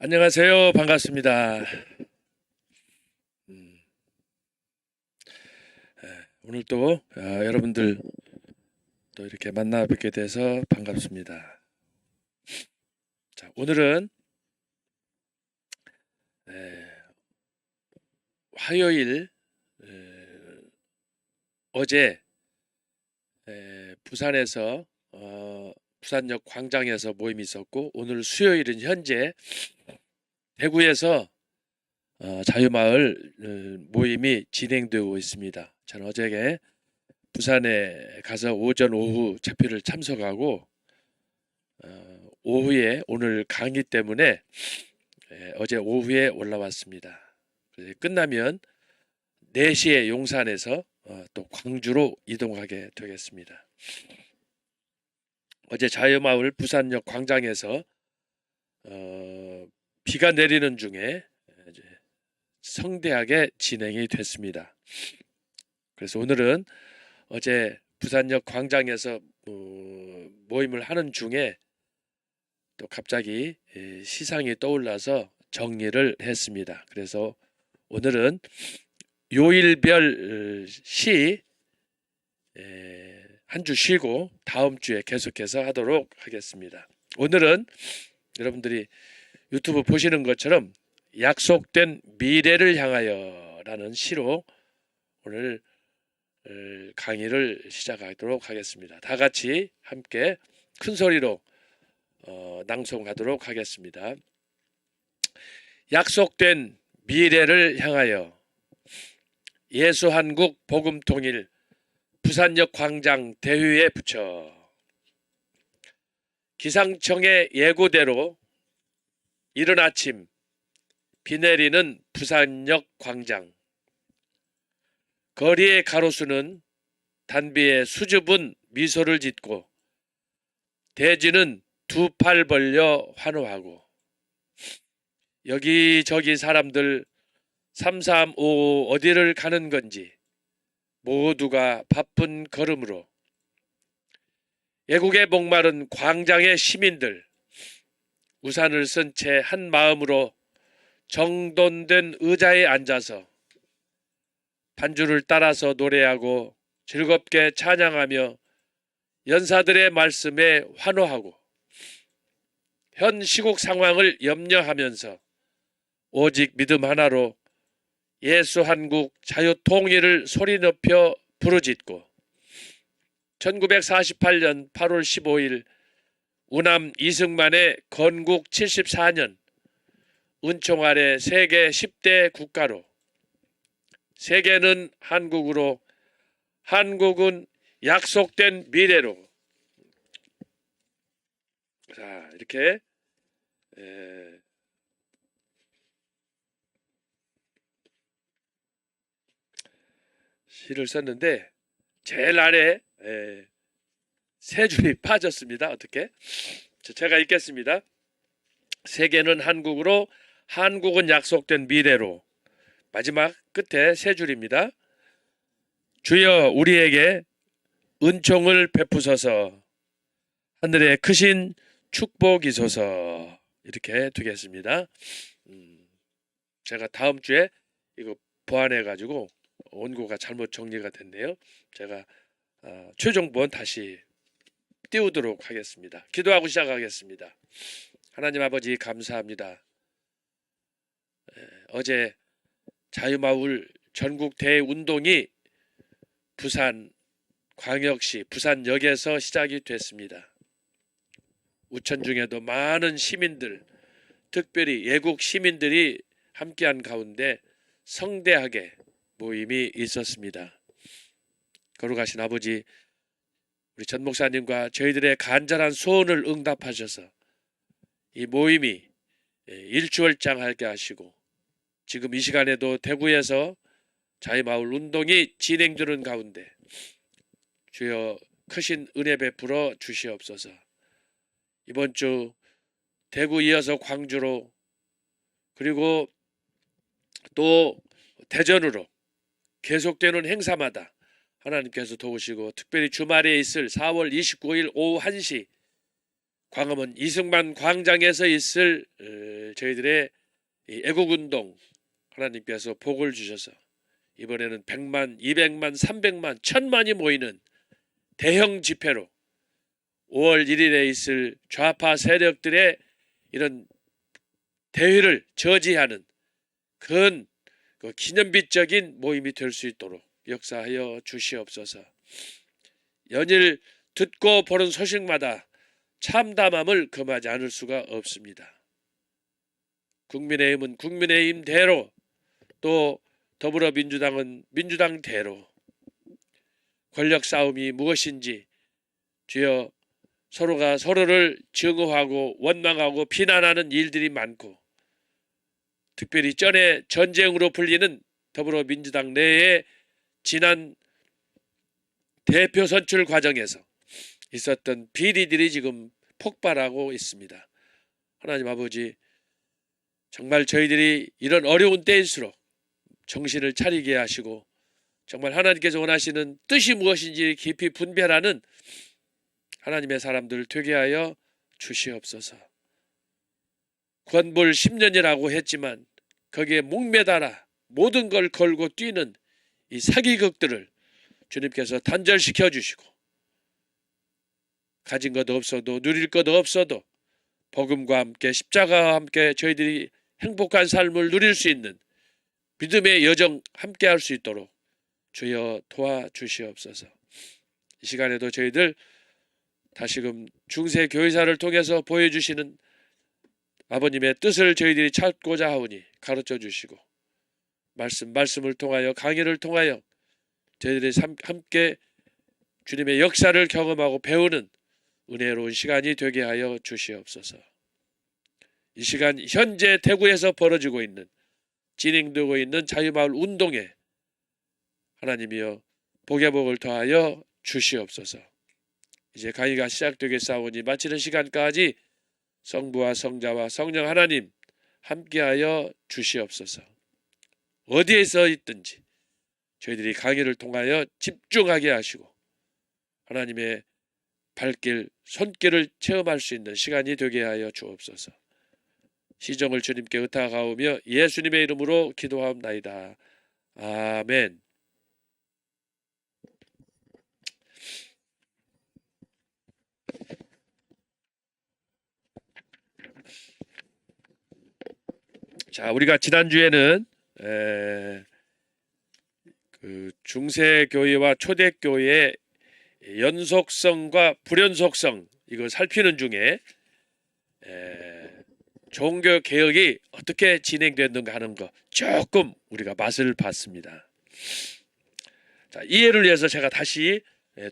안녕하세요. 반갑습니다. 음, 오늘 또 여러분들 또 이렇게 만나 뵙게 돼서 반갑습니다. 자, 오늘은 에, 화요일 어제 부산에서 부산역 광장에서 모임이 있었고, 오늘 수요일은 현재 대구에서 자유마을 모임이 진행되고 있습니다. 저는 어제 부산에 가서 오전 오후 집회를 참석하고 오후에 오늘 강의 때문에 어제 오후에 올라왔습니다. 그래서 끝나면 4시에 용산에서 또 광주로 이동하게 되겠습니다. 어제 자유마을 부산역 광장에서 비가 내리는 중에 이제 성대하게 진행이 됐습니다. 그래서 오늘은 어제 부산역 광장에서 모임을 하는 중에 또 갑자기 시상이 떠올라서 정리를 했습니다. 그래서 오늘은 요일별 시 한 주 쉬고 다음 주에 계속해서 하도록 하겠습니다. 오늘은 여러분들이 유튜브 보시는 것처럼 약속된 미래를 향하여 라는 시로 오늘 강의를 시작하도록 하겠습니다. 다 같이 함께 큰 소리로 낭송하도록 하겠습니다. 약속된 미래를 향하여 예수한국 복음통일 부산역 광장 대회에 붙여 기상청의 예고대로 이른 아침 비 내리는 부산역 광장. 거리의 가로수는 단비에 수줍은 미소를 짓고 대지는 두 팔 벌려 환호하고 여기저기 사람들 335 어디를 가는 건지 모두가 바쁜 걸음으로 애국에 목마른 광장의 시민들 우산을 쓴 채 한 마음으로 정돈된 의자에 앉아서 반주를 따라서 노래하고 즐겁게 찬양하며 연사들의 말씀에 환호하고 현 시국 상황을 염려하면서 오직 믿음 하나로 예수 한국 자유 통일을 소리 높여 부르짖고 1948년 8월 15일 우남 이승만의 건국 74년 은총 아래 세계 10대 국가로 세계는 한국으로 한국은 약속된 미래로 자 이렇게 시를 썼는데 제일 아래 세 줄이 빠졌습니다. 어떻게? 제가 읽겠습니다. 세계는 한국으로 한국은 약속된 미래로 마지막 끝에 세 줄입니다. 주여 우리에게 은총을 베푸소서 하늘에 크신 축복이소서 이렇게 되겠습니다. 제가 다음 주에 이거 보완해 가지고 원고가 잘못 정리가 됐네요. 제가 최종본 다시 띄우도록 하겠습니다. 기도하고 시작하겠습니다. 하나님 아버지 감사합니다. 어제 자유마을 전국 대운동이 부산 광역시 부산역에서 시작이 됐습니다. 우천 중에도 많은 시민들, 특별히 예국 시민들이 함께한 가운데 성대하게 모임이 있었습니다. 거룩하신 아버지, 우리 전 목사님과 저희들의 간절한 소원을 응답하셔서 이 모임이 일주월장하게 하시고 지금 이 시간에도 대구에서 자유마을 운동이 진행되는 가운데 주여 크신 은혜 베풀어 주시옵소서. 이번 주 대구 이어서 광주로 그리고 또 대전으로 계속되는 행사마다 하나님께서 도우시고 특별히 주말에 있을 4월 29일 오후 1시 광화문 이승만 광장에서 있을 저희들의 이 애국운동 하나님께서 복을 주셔서 이번에는 100만, 200만, 300만, 1000만이 모이는 대형 집회로 5월 1일에 있을 좌파 세력들의 이런 대회를 저지하는 큰 그 기념비적인 모임이 될 수 있도록 역사하여 주시옵소서. 연일 듣고 보는 소식마다 참담함을 금하지 않을 수가 없습니다. 국민의힘은 국민의힘대로, 또 더불어민주당은 민주당대로 권력 싸움이 무엇인지 주여 서로가 서로를 증오하고 원망하고 비난하는 일들이 많고, 특별히 전에 전쟁으로 불리는 더불어민주당 내에 지난 대표 선출 과정에서 있었던 비리들이 지금 폭발하고 있습니다. 하나님 아버지, 정말 저희들이 이런 어려운 때일수록 정신을 차리게 하시고 정말 하나님께서 원하시는 뜻이 무엇인지 깊이 분별하는 하나님의 사람들 되게 하여 주시옵소서. 권불 10년이라고 했지만 거기에 목매달아 모든 걸 걸고 뛰는 이 사기극들을 주님께서 단절시켜 주시고, 가진 것 없어도 누릴 것 없어도 복음과 함께 십자가와 함께 저희들이 행복한 삶을 누릴 수 있는 믿음의 여정 함께 할 수 있도록 주여 도와주시옵소서. 이 시간에도 저희들 다시금 중세교회사를 통해서 보여주시는 아버님의 뜻을 저희들이 찾고자 하오니 가르쳐 주시고, 말씀을 통하여 강의를 통하여 저희들이 함께 주님의 역사를 경험하고 배우는 은혜로운 시간이 되게 하여 주시옵소서. 이 시간 현재 대구에서 벌어지고 있는, 진행되고 있는 자유마을 운동에 하나님이여 복의 복을 더하여 주시옵소서. 이제 강의가 시작되겠사오니 마치는 시간까지 성부와 성자와 성령 하나님 함께하여 주시옵소서. 어디에서 있든지 저희들이 강의를 통하여 집중하게 하시고 하나님의 발길, 손길을 체험할 수 있는 시간이 되게 하여 주옵소서. 시정을 주님께 의탁하오며 예수님의 이름으로 기도하옵나이다. 아멘. 자, 우리가 지난주에는 그 중세교회와 초대교회의 연속성과 불연속성, 이걸 살피는 중에 종교 개혁이 어떻게 진행됐는가 하는 거 조금 우리가 맛을 봤습니다. 자, 이해를 위해서 제가 다시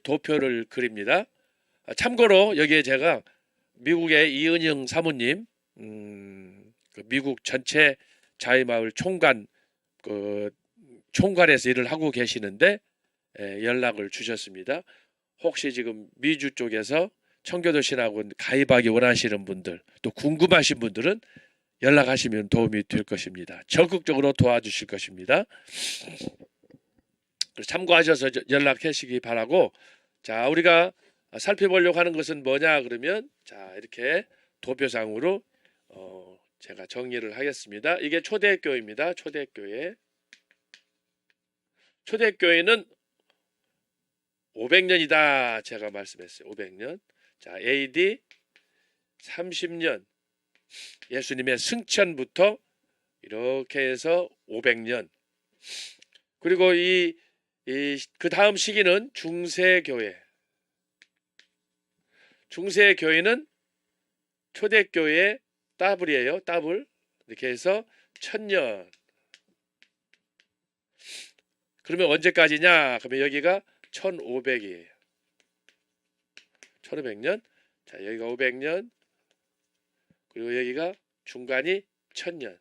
도표를 그립니다. 참고로 여기에 제가 미국의 이은영 사모님, 그 미국 전체 자유마을 총관 총괄에서 일을 하고 계시는데 연락을 주셨습니다. 혹시 지금 미주 쪽에서 청교도 신학원 가입하기 원하시는 분들, 또 궁금하신 분들은 연락하시면 도움이 될 것입니다. 적극적으로 도와주실 것입니다. 참고하셔서 연락하시기 바라고, 자, 우리가 살펴보려고 하는 것은 뭐냐 그러면, 자, 이렇게 도표상으로 제가 정리를 하겠습니다. 이게 초대교회입니다. 초대교회. 초대교회는 500년이다 제가 말씀했어요. 500년. 자, AD 30년 예수님의 승천부터 이렇게 해서 500년. 그리고 그 다음 시기는 중세교회. 중세교회는 초대교회의 더블이에요. 더블. 이렇게 해서 1000년. 그러면 언제까지냐? 그러면 여기가 1500이에요. 1500년. 자, 여기가 500년. 그리고 여기가 중간이 1000년.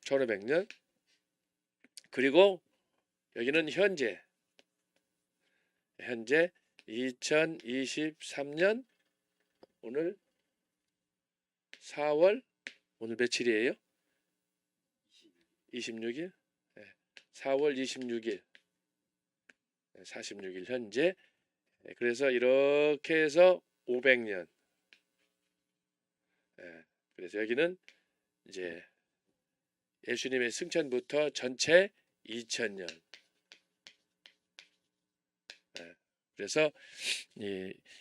1500년. 그리고 여기는 현재 2023년 오늘 4월, 오늘 며칠이에요? 26일? 네, 4월 26일 46일 현재. 그래서 이렇게 해서 500년 그래서 여기는 이제 예수님의 승천부터 전체 2000년. 그래서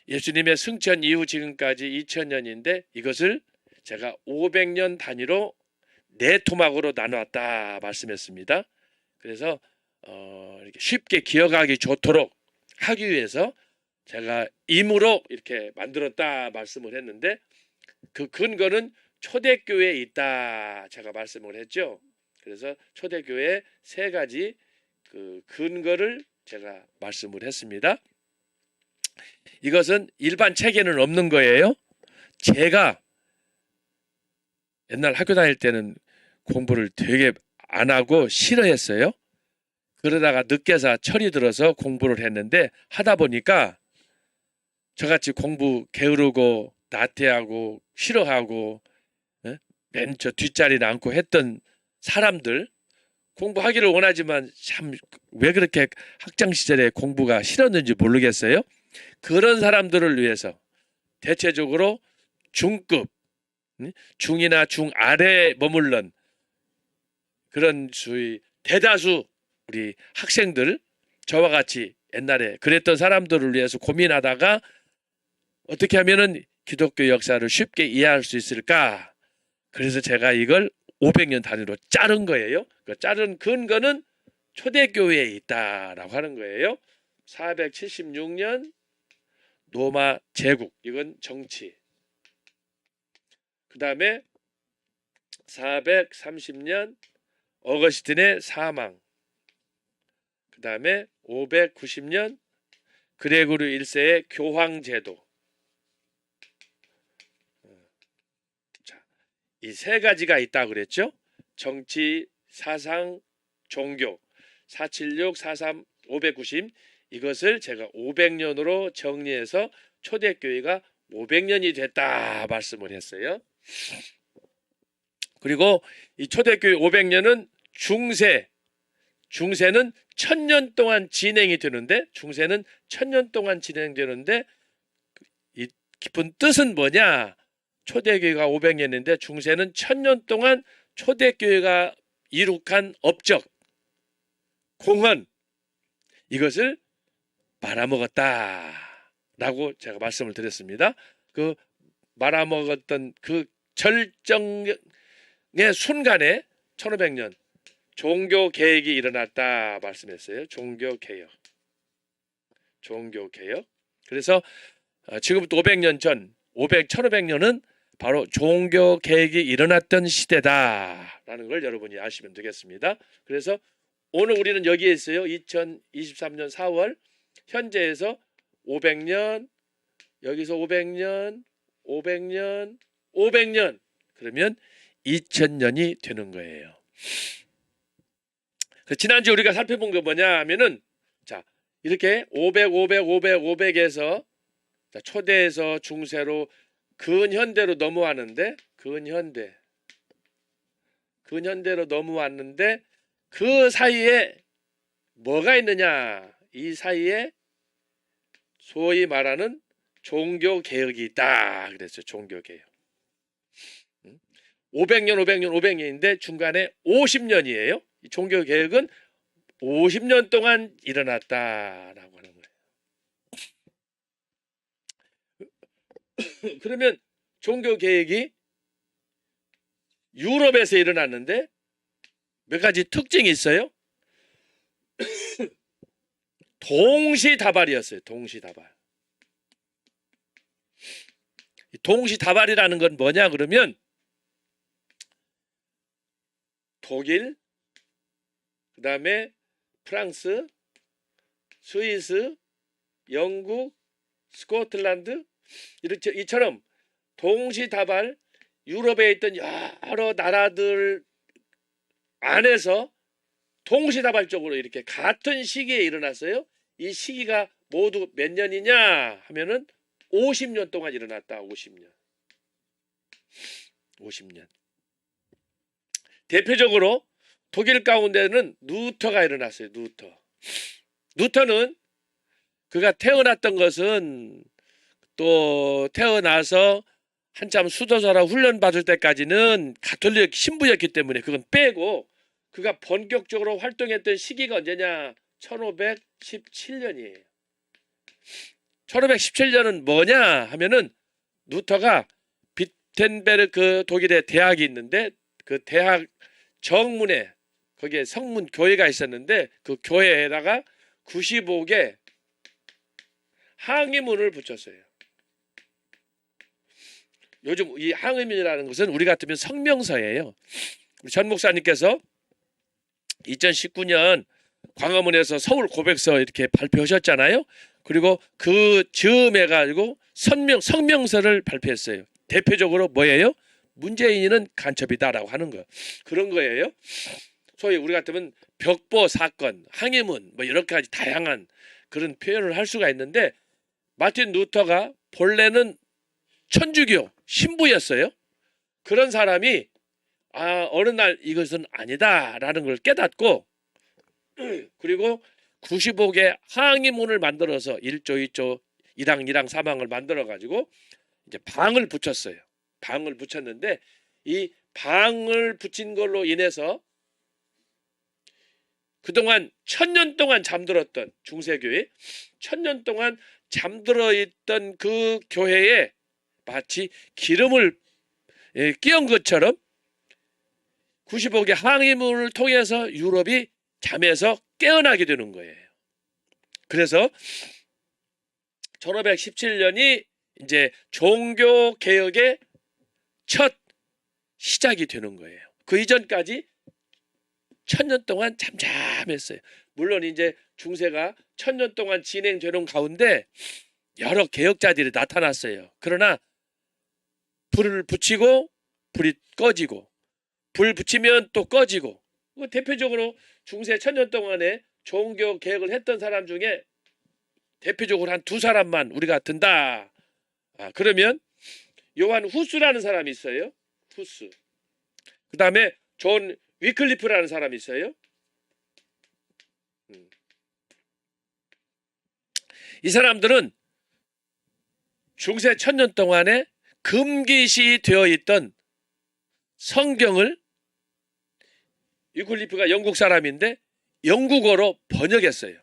예수님의 승천 이후 지금까지 2000년인데 이것을 제가 500년 단위로 네 토막으로 나누었다 말씀했습니다. 그래서 이렇게 쉽게 기억하기 좋도록 하기 위해서 제가 임으로 이렇게 만들었다 말씀을 했는데 그 근거는 초대교회에 있다 제가 말씀을 했죠. 그래서 초대교회 세 가지 그 근거를 제가 말씀을 했습니다. 이것은 일반 책에는 없는 거예요. 제가 옛날 학교 다닐 때는 공부를 되게 안 하고 싫어했어요. 그러다가 늦게서 철이 들어서 공부를 했는데 하다 보니까 저같이 공부 게으르고 나태하고 싫어하고 맨 저 뒷자리에 앉고 했던 사람들, 공부하기를 원하지만 참 왜 그렇게 학창시절에 공부가 싫었는지 모르겠어요. 그런 사람들을 위해서 대체적으로 중급, 중이나 중 아래에 머물른 그런 대다수 우리 학생들, 저와 같이 옛날에 그랬던 사람들을 위해서 고민하다가 어떻게 하면은 기독교 역사를 쉽게 이해할 수 있을까? 그래서 제가 이걸 500년 단위로 자른 거예요. 그 자른 근거는 초대교회에 있다라고 하는 거예요. 476년 로마 제국, 이건 정치. 그 다음에 430년 어거스틴의 사망. 그 다음에 590년 그레고르 1세의 교황제도. 이 세 가지가 있다고 그랬죠. 정치, 사상, 종교. 476, 43, 590 이것을 제가 500년으로 정리해서 초대교회가 500년이 됐다 말씀을 했어요. 그리고 이 초대교회 500년은 중세는 1000년 동안 진행이 되는데 중세는 1000년 동안 진행되는데 이 깊은 뜻은 뭐냐? 초대교회가 500년인데 중세는 1000년 동안 초대교회가 이룩한 업적, 공헌 이것을 말아먹었다라고 제가 말씀을 드렸습니다. 그 말아먹었던 그 절정의 순간에 1500년 종교개혁이 일어났다 말씀했어요. 종교개혁. 그래서 지금부터 500년 전 1500년은 바로 종교개혁이 일어났던 시대다라는 걸 여러분이 아시면 되겠습니다. 그래서 오늘 우리는 여기에 있어요. 2023년 4월 현재에서 500년, 여기서 500년, 500년 그러면 2000년이 되는 거예요. 지난주 우리가 살펴본 게 뭐냐 하면은 자 이렇게 500에서 초대에서 중세로 근현대로 넘어왔는데 근현대로 넘어왔는데 그 사이에 뭐가 있느냐? 이 사이에 소위 말하는 종교개혁이 있다 그랬어요. 종교개혁. 500년인데 중간에 50년이에요. 이 종교개혁은 50년 동안 일어났다라고 하는 거예요. 그러면 종교개혁이 유럽에서 일어났는데 몇 가지 특징이 있어요. 동시다발이었어요. 동시다발이라는 건 뭐냐 그러면 독일, 그 다음에 프랑스, 스위스, 영국, 스코틀랜드 이처럼 동시다발 유럽에 있던 여러 나라들 안에서 동시다발적으로 이렇게 같은 시기에 일어났어요. 이 시기가 모두 몇 년이냐 하면은 50년 동안 일어났다. 50년. 대표적으로 독일 가운데는 루터가 일어났어요. 루터는 그가 태어났던 것은 또 태어나서 한참 수도사라 훈련 받을 때까지는 가톨릭 신부였기 때문에 그건 빼고 그가 본격적으로 활동했던 시기가 언제냐? 1517년이에요. 1517년은 뭐냐 하면은 루터가 비텐베르크 독일에 대학이 있는데 그 대학 정문에 거기에 성문 교회가 있었는데 그 교회에다가 95개 항의문을 붙였어요. 요즘 이 항의문이라는 것은 우리 같으면 성명서예요. 우리 전 목사님께서 2019년 광화문에서 서울 고백서 이렇게 발표하셨잖아요. 그리고 그 즈음해 가지고 성명서를 발표했어요. 대표적으로 뭐예요? 문재인은 간첩이다라고 하는 거. 그런 거예요. 소위 우리 같으면 벽보 사건, 항의문 뭐 여러 가지 다양한 그런 표현을 할 수가 있는데 마틴 루터가 본래는 천주교 신부였어요. 그런 사람이 어느 날 이것은 아니다라는 걸 깨닫고 그리고 95개 항의문을 만들어서 1조, 2조, 1항, 2항, 3항을 만들어 가지고 이제 방을 붙였어요. 방을 붙였는데 이 방을 붙인 걸로 인해서 그동안 1000년 동안 잠들었던 중세교회 1000년 동안 잠들어 있던 그 교회에 마치 기름을 끼얹은 것처럼 95개 항의문을 통해서 유럽이 잠에서 깨어나게 되는 거예요. 그래서 1517년이 이제 종교 개혁의 첫 시작이 되는 거예요. 그 이전까지 1000년 동안 잠잠했어요. 물론 이제 중세가 1000년 동안 진행되는 가운데 여러 개혁자들이 나타났어요. 그러나 불을 붙이고 불이 꺼지고 불 붙이면 또 꺼지고 대표적으로 중세 1000년 동안에 종교 개혁을 했던 사람 중에 대표적으로 한 두 사람만 우리가 든다. 그러면 요한 후스라는 사람이 있어요. 후스. 그 다음에 존 위클리프라는 사람이 있어요. 이 사람들은 중세 1000년 동안에 금기시 되어 있던 성경을 위클리프가 영국 사람인데 영국어로 번역했어요.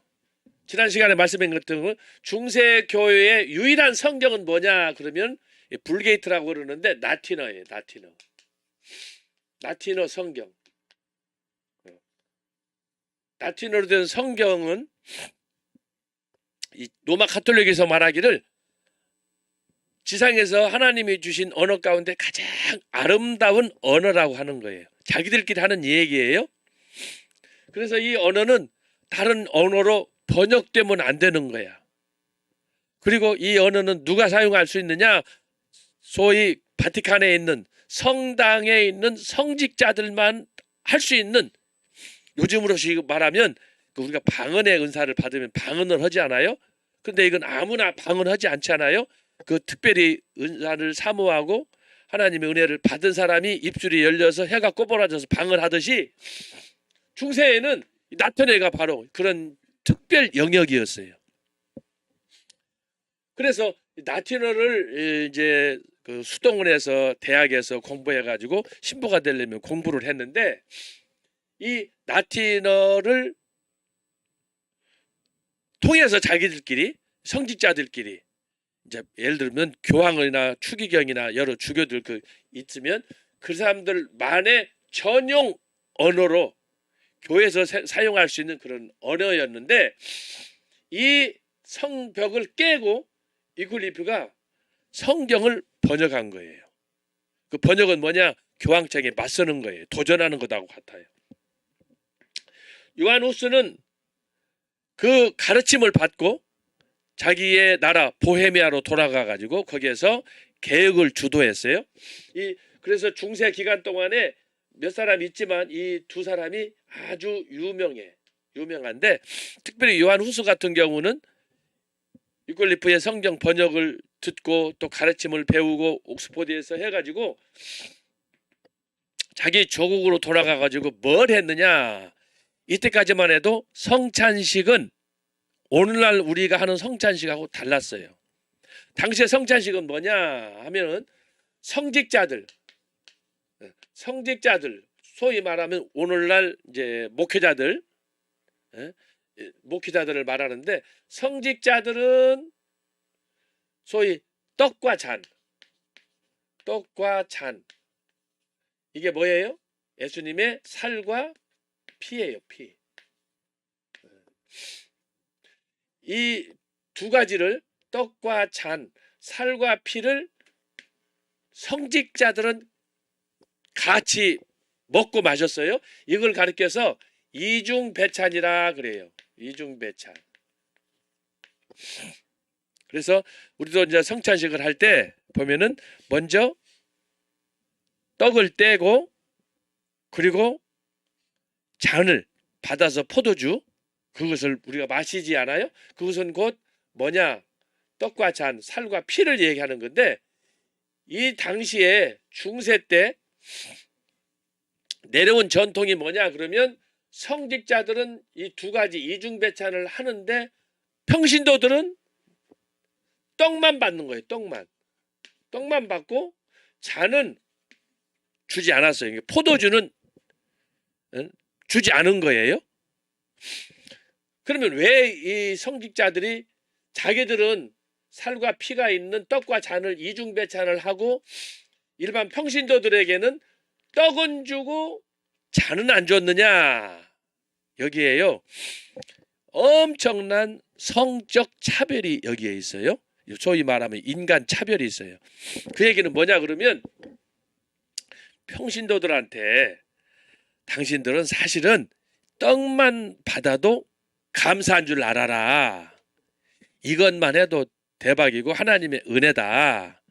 지난 시간에 말씀한 것처럼 중세 교회의 유일한 성경은 뭐냐 그러면 불게이트라고 그러는데 라틴어예요. 라틴어 성경. 라틴어로 된 성경은 이 로마 가톨릭에서 말하기를 지상에서 하나님이 주신 언어 가운데 가장 아름다운 언어라고 하는 거예요. 자기들끼리 하는 얘기예요. 그래서 이 언어는 다른 언어로 번역되면 안 되는 거야. 그리고 이 언어는 누가 사용할 수 있느냐? 소위 바티칸에 있는 성당에 있는 성직자들만 할 수 있는, 요즘으로 말하면 우리가 방언의 은사를 받으면 방언을 하지 않아요? 근데 이건 아무나 방언하지 않지 않아요? 그 특별히 은사를 사모하고 하나님의 은혜를 받은 사람이 입술이 열려서 혀가 꼬부라져서 방언하듯이 중세에는 나타내가 바로 그런 특별 영역이었어요. 그래서 라틴어를 이제 그 수동원에서 대학에서 공부해가지고 신부가 되려면 공부를 했는데 이 라틴어를 통해서 자기들끼리 성직자들끼리 이제 예를 들면 교황이나 추기경이나 여러 주교들 그 있으면 그 사람들만의 전용 언어로 교회에서 사용할 수 있는 그런 언어였는데 이 성벽을 깨고 위클리프가 성경을 번역한 거예요. 그 번역은 뭐냐? 교황청에 맞서는 거예요. 도전하는 것하고 같아요. 요한 후스는 그 가르침을 받고 자기의 나라 보헤미아로 돌아가 가지고 거기에서 개혁을 주도했어요. 그래서 중세 기간 동안에 몇 사람 있지만 이 두 사람이 아주 유명한데 특별히 요한 후스 같은 경우는 위클리프의 성경 번역을 듣고 또 가르침을 배우고 옥스포드에서 해가지고 자기 조국으로 돌아가 가지고 뭘 했느냐? 이때까지만 해도 성찬식은 오늘날 우리가 하는 성찬식하고 달랐어요. 당시의 성찬식은 뭐냐 하면은 성직자들, 소위 말하면 오늘날 이제 목회자들, 목회자들을 말하는데, 성직자들은 소위 떡과 잔, 이게 뭐예요? 예수님의 살과 피예요, 피. 이 두 가지를, 떡과 잔, 살과 피를 성직자들은 같이 먹고 마셨어요. 이걸 가리켜서 이중배찬이라 그래요. 이중배찬. 그래서 우리도 이제 성찬식을 할 때 보면은 먼저 떡을 떼고, 그리고 잔을 받아서 포도주, 그것을 우리가 마시지 않아요? 그것은 곧 뭐냐? 떡과 잔, 살과 피를 얘기하는 건데, 이 당시에 중세 때 내려온 전통이 뭐냐 그러면, 성직자들은 이 두 가지 이중배찬을 하는데 평신도들은 떡만 받는 거예요. 떡만 받고 잔은 주지 않았어요. 포도주는 주지 않은 거예요. 그러면 왜 이 성직자들이 자기들은 살과 피가 있는 떡과 잔을 이중배찬을 하고 일반 평신도들에게는 떡은 주고 잔은 안 줬느냐? 여기에요. 엄청난 성적 차별이 여기에 있어요. 소위 말하면 인간 차별이 있어요. 그 얘기는 뭐냐 그러면, 평신도들한테 당신들은 사실은 떡만 받아도 감사한 줄 알아라. 이것만 해도 대박이고 하나님의 은혜다.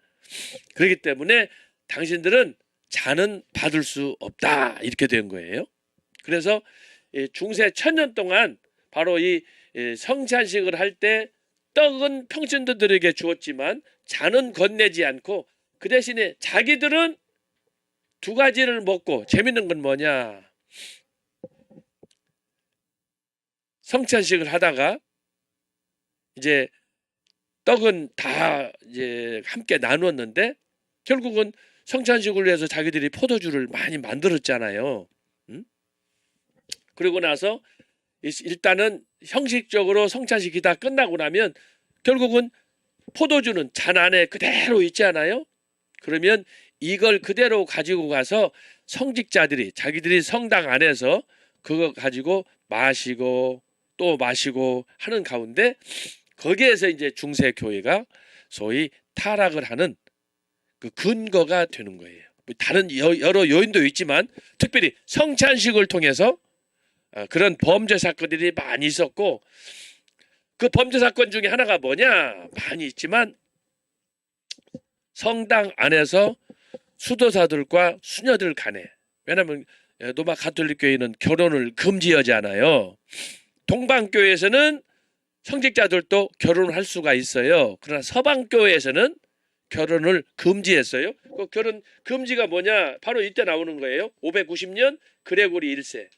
그렇기 때문에 당신들은 잔은 받을 수 없다. 이렇게 된 거예요. 그래서 중세 1000년 동안 바로 이 성찬식을 할 때 떡은 평신도들에게 주었지만 잔은 건네지 않고, 그 대신에 자기들은 두 가지를 먹고, 재밌는 건 뭐냐? 성찬식을 하다가 이제 떡은 다 이제 함께 나누었는데, 결국은 성찬식을 위해서 자기들이 포도주를 많이 만들었잖아요. 그리고 나서 일단은 형식적으로 성찬식이 다 끝나고 나면 결국은 포도주는 잔 안에 그대로 있지 않아요? 그러면 이걸 그대로 가지고 가서 성직자들이 자기들이 성당 안에서 그거 가지고 마시고 또 마시고 하는 가운데, 거기에서 이제 중세 교회가 소위 타락을 하는 그 근거가 되는 거예요. 다른 여러 요인도 있지만 특별히 성찬식을 통해서 그런 범죄 사건들이 많이 있었고, 그 범죄 사건 중에 하나가 뭐냐? 많이 있지만 성당 안에서 수도사들과 수녀들 간에, 왜냐하면 로마 가톨릭 교회는 결혼을 금지하잖아요. 동방교회에서는 성직자들도 결혼을 할 수가 있어요. 그러나 서방교회에서는 결혼을 금지했어요. 그 결혼 금지가 뭐냐? 바로 이때 나오는 거예요. 590년 그레고리 1세.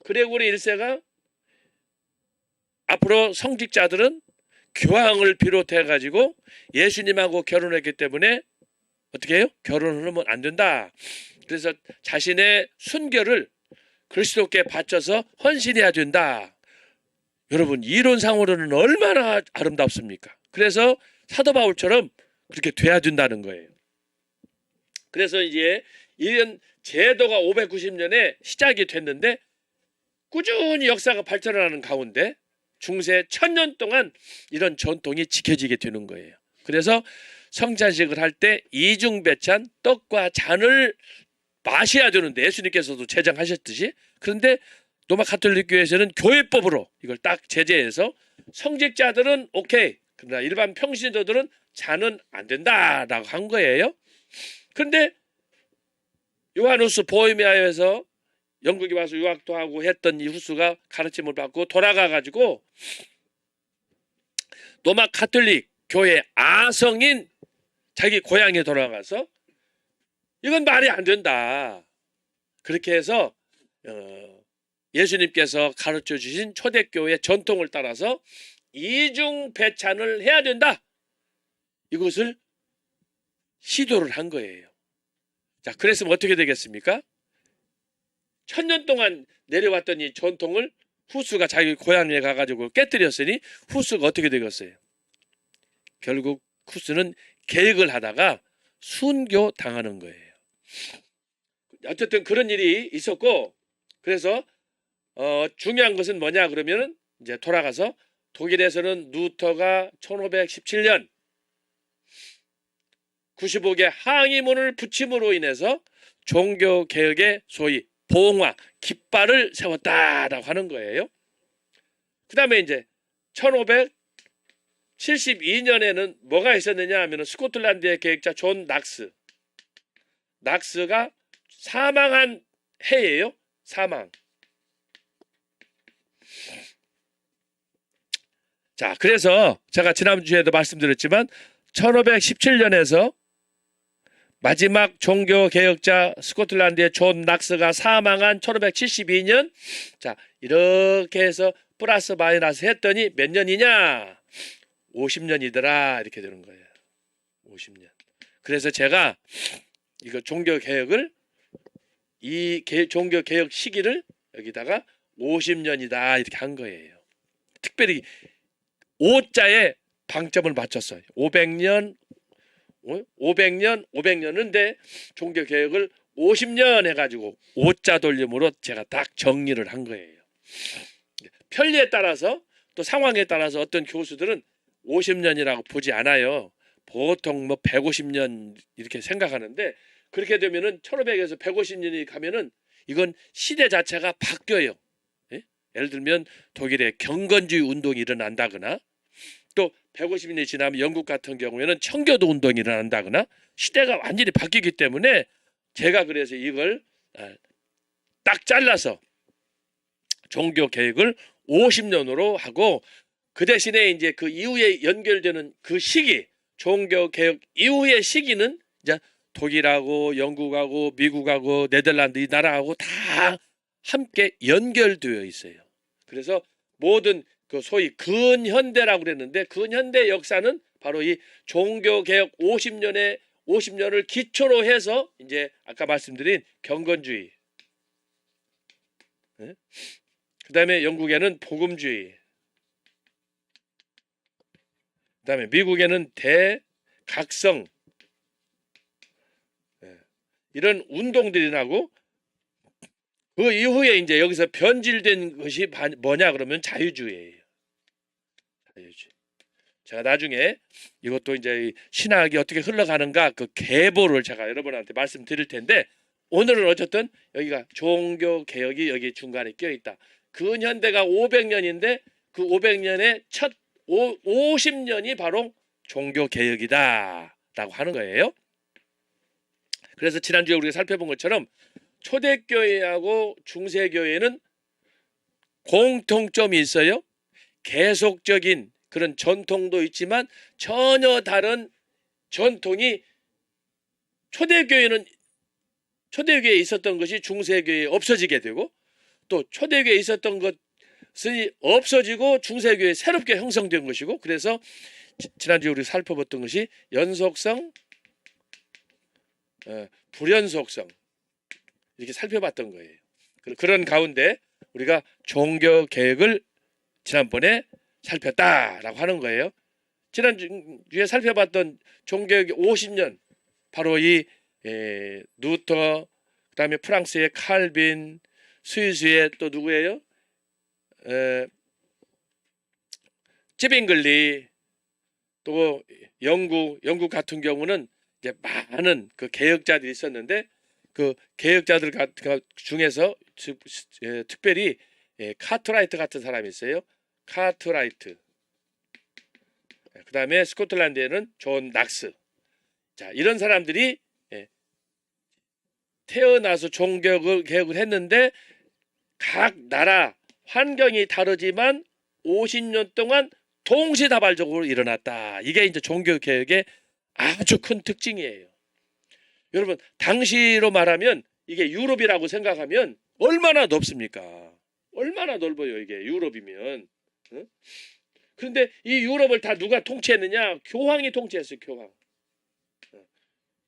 그레고리 1세가 앞으로 성직자들은 교황을 비롯해 가지고 예수님하고 결혼했기 때문에 어떻게 해요? 결혼을 하면 안 된다. 그래서 자신의 순결을 그리스도께 바쳐서 헌신해야 된다. 여러분, 이론상으로는 얼마나 아름답습니까? 그래서 사도 바울처럼 그렇게 돼야 된다는 거예요. 그래서 이제 이런 제도가 590년에 시작이 됐는데 꾸준히 역사가 발전하는 가운데 중세 1000년 동안 이런 전통이 지켜지게 되는 거예요. 그래서 성찬식을 할 때 이중배찬 떡과 잔을 마셔야 되는데, 예수님께서도 제정하셨듯이, 그런데 로마 가톨릭 교회에서는 교회법으로 이걸 딱 제재해서 성직자들은 오케이, 그러나 일반 평신도들은 잔은 안 된다라고 한 거예요. 그런데 요하누스 보헤미아에서 영국에 와서 유학도 하고 했던 이 후스가 가르침을 받고 돌아가 가지고 로마 가톨릭 교회 아성인 자기 고향에 돌아가서 이건 말이 안 된다. 그렇게 해서 예수님께서 가르쳐 주신 초대교회 전통을 따라서 이중 배찬을 해야 된다. 이것을 시도를 한 거예요. 자, 그랬으면 어떻게 되겠습니까? 1000년 동안 내려왔던 이 전통을 후스가 자기 고향에 가가지고 깨뜨렸으니 후스가 어떻게 되겠어요? 결국 후스는 계획을 하다가 순교 당하는 거예요. 어쨌든 그런 일이 있었고, 그래서 중요한 것은 뭐냐 그러면은 이제 돌아가서 독일에서는 루터가 1517년 95개 항의문을 붙임으로 인해서 종교개혁의 소위 봉화, 깃발을 세웠다라고 하는 거예요. 그 다음에 이제 1572년에는 뭐가 있었느냐 하면 스코틀랜드의 계획자 존 낙스가 사망한 해예요. 사망. 자, 그래서 제가 지난주에도 말씀드렸지만 1517년에서 마지막 종교개혁자 스코틀랜드의 존 낙스가 사망한 1572년, 자, 이렇게 해서 플러스 마이너스 했더니 몇 년이냐? 50년이더라. 이렇게 되는 거예요. 50년. 그래서 제가 이거 종교개혁을, 이 종교개혁 시기를 여기다가 50년이다. 이렇게 한 거예요. 특별히 5자에 방점을 맞췄어요. 500년인데 종교개혁을 50년 해가지고 5자 돌림으로 제가 딱 정리를 한 거예요. 편리에 따라서 또 상황에 따라서 어떤 교수들은 50년이라고 보지 않아요. 보통 뭐 150년 이렇게 생각하는데, 그렇게 되면은 1500에서 150년이 가면은 이건 시대 자체가 바뀌어요. 예? 예를 들면 독일의 경건주의 운동이 일어난다거나, 또 150년이 지나면 영국 같은 경우에는 청교도 운동이 일어난다거나 시대가 완전히 바뀌기 때문에 제가 그래서 이걸 딱 잘라서 종교개혁을 50년으로 하고, 그 대신에 이제 그 이후에 연결되는 그 시기, 종교개혁 이후의 시기는 이제 독일하고 영국하고 미국하고 네덜란드 이 나라하고 다 함께 연결되어 있어요. 그래서 모든 그 소위 근현대라고 그랬는데, 근현대 역사는 바로 이 종교개혁 50년을 기초로 해서 이제 아까 말씀드린 경건주의, 그 다음에 영국에는 복음주의, 그 다음에 미국에는 대각성, 이런 운동들이 나고, 그 이후에 이제 여기서 변질된 것이 뭐냐 그러면 자유주의예요. 자유주의. 제가 나중에 이것도 이제 신학이 어떻게 흘러가는가 그 계보를 제가 여러분한테 말씀드릴 텐데, 오늘은 어쨌든 여기가 종교개혁이 여기 중간에 껴있다. 근현대가 500년인데 그 500년의 첫 50년이 바로 종교개혁이다 라고 하는 거예요. 그래서 지난주에 우리가 살펴본 것처럼 초대교회하고 중세교회는 공통점이 있어요. 계속적인 그런 전통도 있지만 전혀 다른 전통이, 초대교회에 있었던 것이 중세교회에 없어지게 되고, 또 초대교회에 있었던 것이 없어지고 중세교회에 새롭게 형성된 것이고, 그래서 지난주에 우리 살펴봤던 것이 연속성, 불연속성, 이렇게 살펴봤던 거예요. 그런 가운데 우리가 종교개혁을 지난번에 살폈다라고 하는 거예요. 지난주에 살펴봤던 종교개혁 50년, 바로 이 루터, 그 다음에 프랑스의 칼빈, 스위스의 또 누구예요? 찌빙글리, 또 영국 같은 경우는 이제 많은 그 개혁자들이 있었는데, 그 개혁자들 중에서 특별히 카트라이트 같은 사람이 있어요. 카트라이트. 그 다음에 스코틀랜드에는 존 낙스. 자, 이런 사람들이 태어나서 종교개혁을 했는데 각 나라 환경이 다르지만 50년 동안 동시다발적으로 일어났다. 이게 이제 종교개혁의 아주 큰 특징이에요. 여러분, 당시로 말하면 이게 유럽이라고 생각하면 얼마나 넓습니까? 얼마나 넓어요, 이게 유럽이면. 그런데 이 유럽을 다 누가 통치했느냐? 교황이 통치했어요. 교황.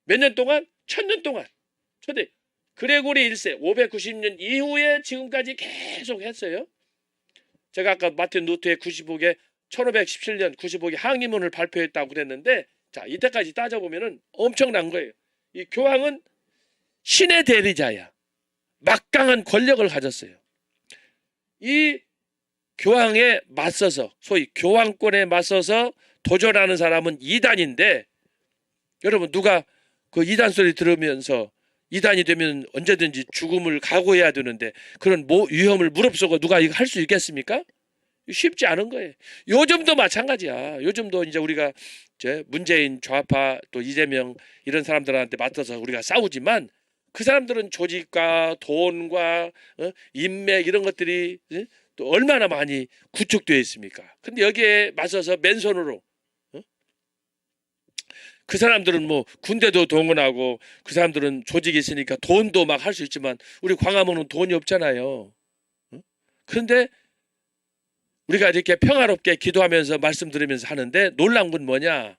몇 년 동안? 1000년 동안. 초대 그레고리 1세 590년 이후에 지금까지 계속 했어요. 제가 아까 마틴 루터의 95개 1517년 95개 항의문을 발표했다고 그랬는데, 자, 이때까지 따져보면은 엄청난 거예요. 이 교황은 신의 대리자야. 막강한 권력을 가졌어요. 이 교황에 맞서서, 소위 교황권에 맞서서 도전하는 사람은 이단인데, 여러분 누가 그 이단 소리 들으면서 이단이 되면 언제든지 죽음을 각오해야 되는데 그런 위험을 무릅쓰고 누가 이거 할 수 있겠습니까? 쉽지 않은 거예요. 요즘도 마찬가지야. 요즘도 이제 우리가 문재인 좌파 또 이재명 이런 사람들한테 맞서서 우리가 싸우지만 그 사람들은 조직과 돈과 인맥 이런 것들이 또 얼마나 많이 구축되어 있습니까? 근데 여기에 맞서서 맨손으로 그 사람들은 뭐 군대도 동원하고 그 사람들은 조직이 있으니까 돈도 막 할 수 있지만 우리 광화문은 돈이 없잖아요. 그런데 우리가 이렇게 평화롭게 기도하면서 말씀드리면서 하는데 놀라운 건 뭐냐?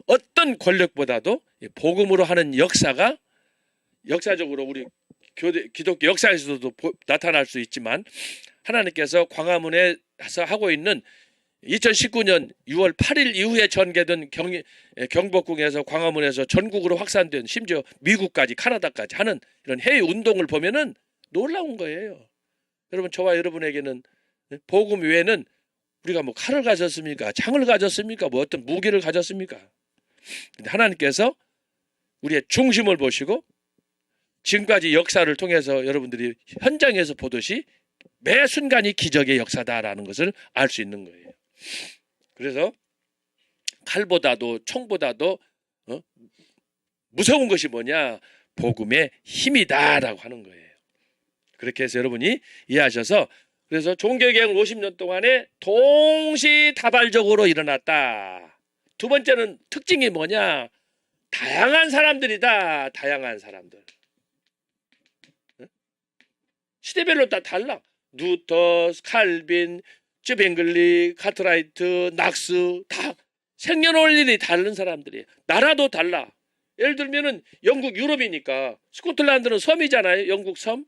어떤 권력보다도 복음으로 하는 역사가 역사적으로 우리 기독교 역사에서도 나타날 수 있지만 하나님께서 광화문에서 하고 있는 2019년 6월 8일 이후에 전개된 경복궁에서 광화문에서 전국으로 확산된 심지어 미국까지 카나다까지 하는 이런 해외 운동을 보면은 놀라운 거예요. 여러분 저와 여러분에게는 복음 외에는 우리가 뭐 칼을 가졌습니까? 창을 가졌습니까? 뭐 어떤 무기를 가졌습니까? 근데 하나님께서 우리의 중심을 보시고 지금까지 역사를 통해서 여러분들이 현장에서 보듯이 매 순간이 기적의 역사다라는 것을 알 수 있는 거예요. 그래서 칼보다도 총보다도 무서운 것이 뭐냐? 복음의 힘이다라고 하는 거예요. 그렇게 해서 여러분이 이해하셔서 그래서 종교개혁 50년 동안에 동시다발적으로 일어났다. 두 번째는 특징이 뭐냐? 다양한 사람들이다. 다양한 사람들. 시대별로 다 달라. 누터, 칼빈, 쯔뱅글리, 카트라이트, 낙스 다 생년월일이 다른 사람들이에요. 나라도 달라. 예를 들면은 영국 유럽이니까 스코틀랜드는 섬이잖아요. 영국 섬.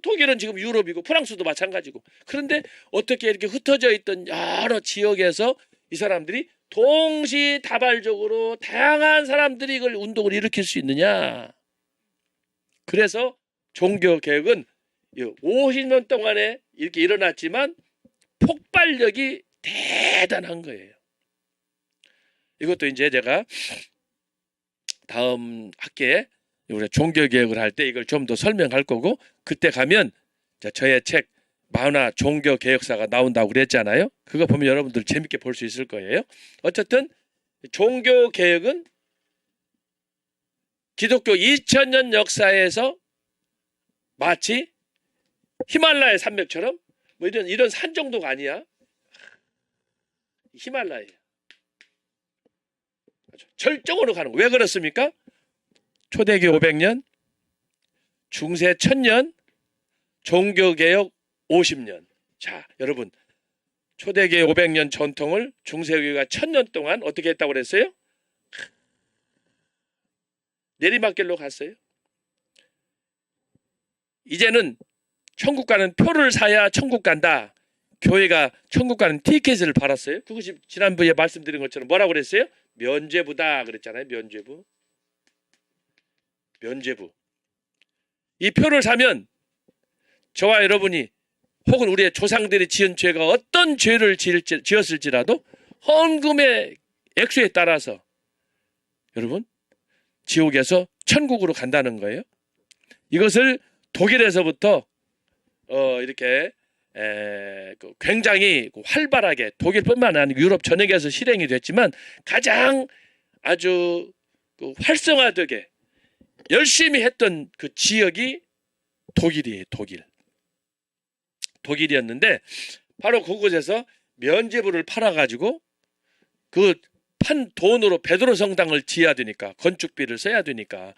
독일은 지금 유럽이고 프랑스도 마찬가지고. 그런데 어떻게 이렇게 흩어져 있던 여러 지역에서 이 사람들이 동시다발적으로 다양한 사람들이 이걸 운동을 일으킬 수 있느냐. 그래서 종교개혁은 50년 동안에 이렇게 일어났지만 폭발력이 대단한 거예요. 이것도 이제 제가 다음 학기에 우리 종교개혁을 할 때 이걸 좀 더 설명할 거고, 그때 가면 저의 책 만화 종교개혁사가 나온다고 그랬잖아요. 그거 보면 여러분들 재밌게 볼 수 있을 거예요. 어쨌든 종교개혁은 기독교 2000년 역사에서 마치 히말라야 산맥처럼 뭐 이런 산 정도가 아니야. 히말라야. 절정으로 가는 거. 왜 그렇습니까? 초대기 500년, 중세 1000년, 종교개혁 50년. 자, 여러분, 초대기 500년 전통을 중세교회가 1000년 동안 어떻게 했다고 그랬어요? 내리막길로 갔어요. 이제는 천국 가는 표를 사야 천국 간다. 교회가 천국 가는 티켓을 팔았어요. 그것이 지난번에 말씀드린 것처럼 뭐라고 그랬어요? 면죄부다 그랬잖아요. 면죄부. 이 표를 사면 저와 여러분이 혹은 우리의 조상들이 지은 죄가 어떤 죄를 지었을지라도 헌금의 액수에 따라서 여러분 지옥에서 천국으로 간다는 거예요. 이것을 독일에서부터 이렇게 굉장히 활발하게 독일뿐만 아니라 유럽 전역에서 실행이 됐지만 가장 아주 활성화되게 열심히 했던 그 지역이 독일이에요. 독일이었는데 바로 그곳에서 면죄부를 팔아가지고 그 판 돈으로 베드로 성당을 지어야 되니까 건축비를 써야 되니까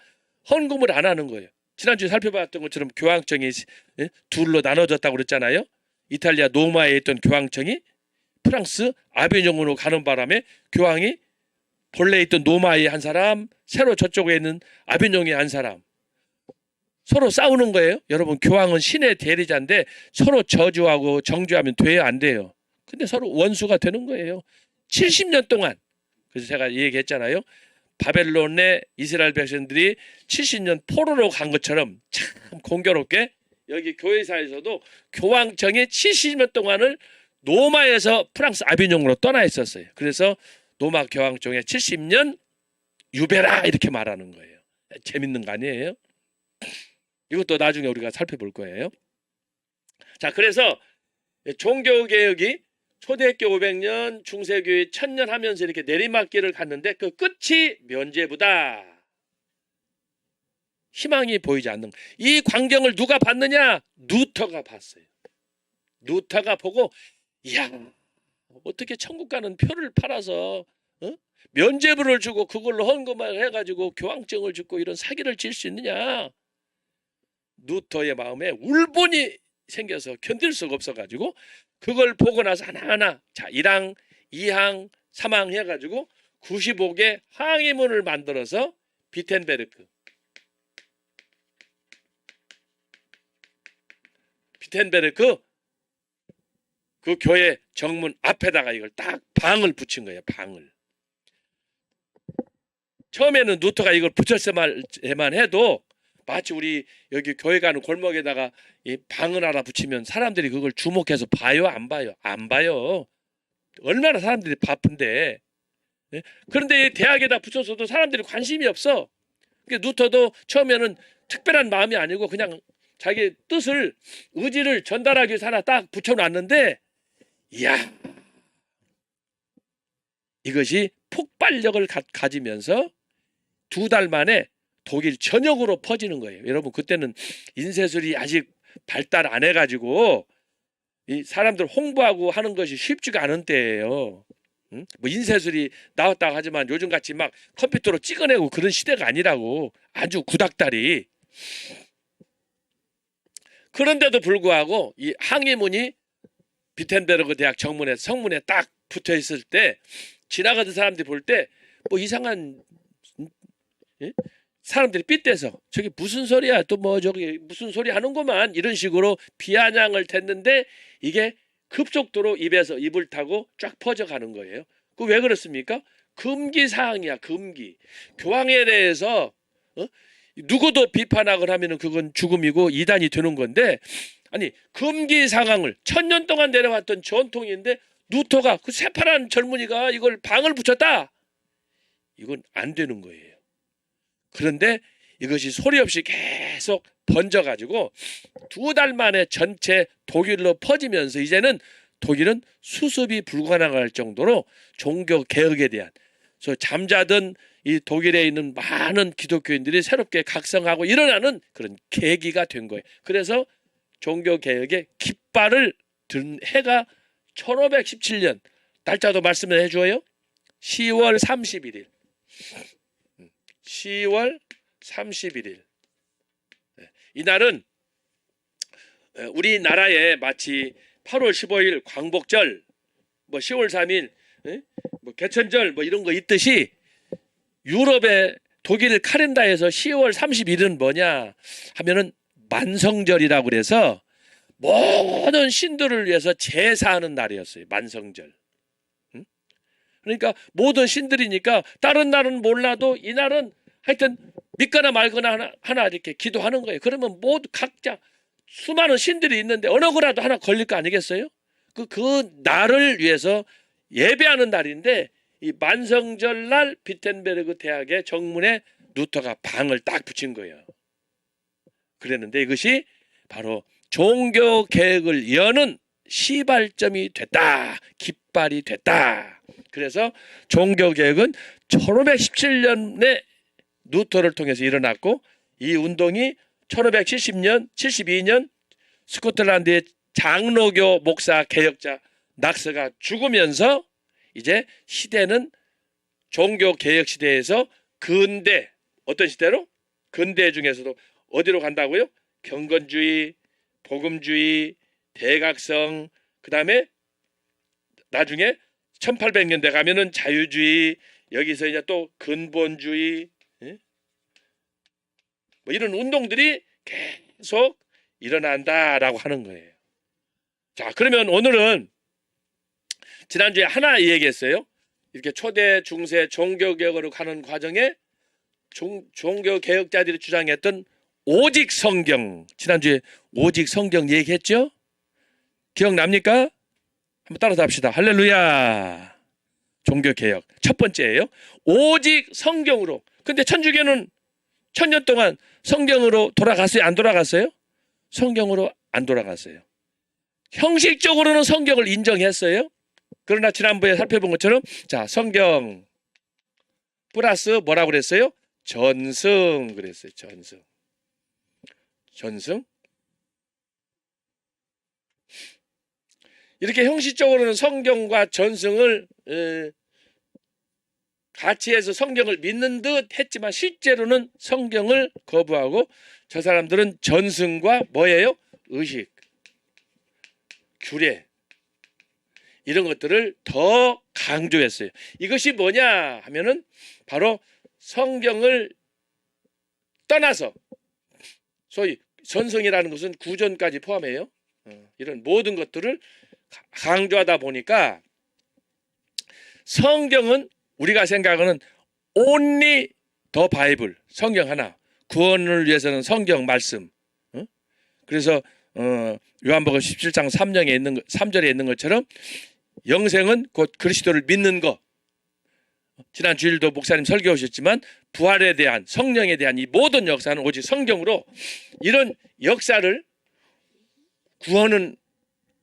헌금을 안 하는 거예요. 지난주에 살펴봤던 것처럼 교황청이 둘로 나눠졌다고 그랬잖아요. 이탈리아 로마에 있던 교황청이 프랑스 아비뇽으로 가는 바람에 교황이 본래 있던 노마에 한 사람, 새로 저쪽에 있는 아비뇽에 한 사람, 서로 싸우는 거예요. 여러분, 교황은 신의 대리자인데 서로 저주하고 정죄하면 돼요, 안 돼요? 근데 서로 원수가 되는 거예요. 70년 동안. 그래서 제가 얘기했잖아요. 바벨론의 이스라엘 백성들이 70년 포로로 간 것처럼 참 공교롭게 여기 교회사에서도 교황청이 70년 동안을 노마에서 프랑스 아비뇽으로 떠나 있었어요. 그래서 노마 교황청에 70년 유배라 이렇게 말하는 거예요. 재밌는 거 아니에요? 이것도 나중에 우리가 살펴볼 거예요. 자, 그래서 종교개혁이 초대교회 500년, 중세교회 1000년 하면서 이렇게 내리막길을 갔는데 그 끝이 면죄부다. 희망이 보이지 않는 거. 이 광경을 누가 봤느냐? 루터가 봤어요. 루터가 보고 이야, 어떻게 천국 가는 표를 팔아서 면죄부를 주고 그걸로 헌금을 해가지고 교황증을 주고 이런 사기를 칠 수 있느냐? 루터의 마음에 울분이 생겨서 견딜 수가 없어가지고 그걸 보고 나서 하나하나 자 1항, 2항, 3항 해가지고 95개 항의문을 만들어서 비텐베르크 그 교회 정문 앞에다가 이걸 딱 방을 붙인 거예요. 방을. 처음에는 루터가 이걸 붙였을만 해도 마치 우리 여기 교회 가는 골목에다가 이 방을 하나 붙이면 사람들이 그걸 주목해서 봐요? 안 봐요? 안 봐요. 얼마나 사람들이 바쁜데. 네? 그런데 대학에다 붙여서도 사람들이 관심이 없어. 그러니까 루터도 처음에는 특별한 마음이 아니고 그냥 자기 뜻을 의지를 전달하기 위해서 하나 딱 붙여놨는데 이야, 이것이 폭발력을 가지면서 2달 만에 독일 전역으로 퍼지는 거예요. 여러분, 그때는 인쇄술이 아직 발달 안 해가지고 이 사람들 홍보하고 하는 것이 쉽지가 않은 때예요. 응? 뭐 인쇄술이 나왔다고 하지만 요즘같이 막 컴퓨터로 찍어내고 그런 시대가 아니라고. 아주 구닥다리. 그런데도 불구하고 이 항의문이 비텐베르크 대학 정문에 성문에 딱 붙어 있을 때 지나가던 사람들이 볼 때 뭐 이상한 사람들이 삐떼서 저기 무슨 소리야, 또 뭐 저기 무슨 소리 하는구만, 이런 식으로 비아냥을 댔는데 이게 급속도로 입을 타고 쫙 퍼져가는 거예요. 그 왜 그렇습니까? 금기 사항이야. 금기. 교황에 대해서 누구도 비판하거나 하면은 그건 죽음이고 이단이 되는 건데, 아니 금기 상황을 1000년 동안 내려왔던 전통인데 루터가 그 새파란 젊은이가 이걸 방을 붙였다. 이건 안 되는 거예요. 그런데 이것이 소리 없이 계속 번져가지고 2달 만에 전체 독일로 퍼지면서 이제는 독일은 수습이 불가능할 정도로 종교 개혁에 대한, 그래서 잠자던 이 독일에 있는 많은 기독교인들이 새롭게 각성하고 일어나는 그런 계기가 된 거예요. 그래서 종교 개혁의 깃발을 든 해가 1517년, 날짜도 말씀을 해줘요. 10월 31일. 10월 31일. 이날은 우리나라에 마치 8월 15일 광복절, 뭐 10월 3일 뭐 개천절 뭐 이런 거 있듯이 유럽의 독일 카렌다에서 10월 31일은 뭐냐 하면은 만성절이라고 그래서 모든 신들을 위해서 제사하는 날이었어요. 만성절. 그러니까 모든 신들이니까 다른 날은 몰라도 이날은 하여튼 믿거나 말거나 하나 이렇게 기도하는 거예요. 그러면 모두 각자 수많은 신들이 있는데 어느 거라도 하나 걸릴 거 아니겠어요? 그 날을 위해서 예배하는 날인데, 이 만성절 날 비텐베르크 대학의 정문에 루터가 방을 딱 붙인 거예요. 그랬는데 이것이 바로 종교 개혁을 여는 시발점이 됐다. 깃발이 됐다. 그래서 종교 개혁은 1517년에 루터를 통해서 일어났고, 이 운동이 1570년, 72년 스코틀랜드의 장로교 목사 개혁자 낙스가 죽으면서 이제 시대는 종교 개혁 시대에서 근대, 어떤 시대로? 근대 중에서도 어디로 간다고요? 경건주의, 복음주의, 대각성, 그 다음에 나중에 1800년대 가면은 자유주의, 여기서 이제 또 근본주의, 예? 뭐 이런 운동들이 계속 일어난다라고 하는 거예요. 자, 그러면 오늘은 지난주에 하나 얘기했어요. 이렇게 초대, 중세 종교개혁으로 가는 과정에 종교개혁자들이 주장했던 오직 성경, 지난주에 오직 성경 얘기했죠? 기억납니까? 한번 따라서 합시다. 할렐루야. 종교개혁 첫 번째예요. 오직 성경으로. 근데 천주교는 1000년 동안 성경으로 돌아갔어요? 안 돌아갔어요? 성경으로 안 돌아갔어요. 형식적으로는 성경을 인정했어요. 그러나 지난번에 살펴본 것처럼 자, 성경 플러스 뭐라고 그랬어요? 전승 그랬어요. 전승. 이렇게 형식적으로는 성경과 전승을 같이 해서 성경을 믿는 듯 했지만 실제로는 성경을 거부하고 저 사람들은 전승과 뭐예요? 의식, 규례 이런 것들을 더 강조했어요. 이것이 뭐냐 하면은 바로 성경을 떠나서 소위 전승이라는 것은 구전까지 포함해요. 이런 모든 것들을 강조하다 보니까 성경은 우리가 생각하는 only the Bible, 성경 하나, 구원을 위해서는 성경 말씀. 그래서 요한복음 17장 3절에 있는 것처럼 영생은 곧 그리스도를 믿는 것. 지난 주일도 목사님 설교 오셨지만 부활에 대한, 성령에 대한 이 모든 역사는 오직 성경으로, 이런 역사를, 구원은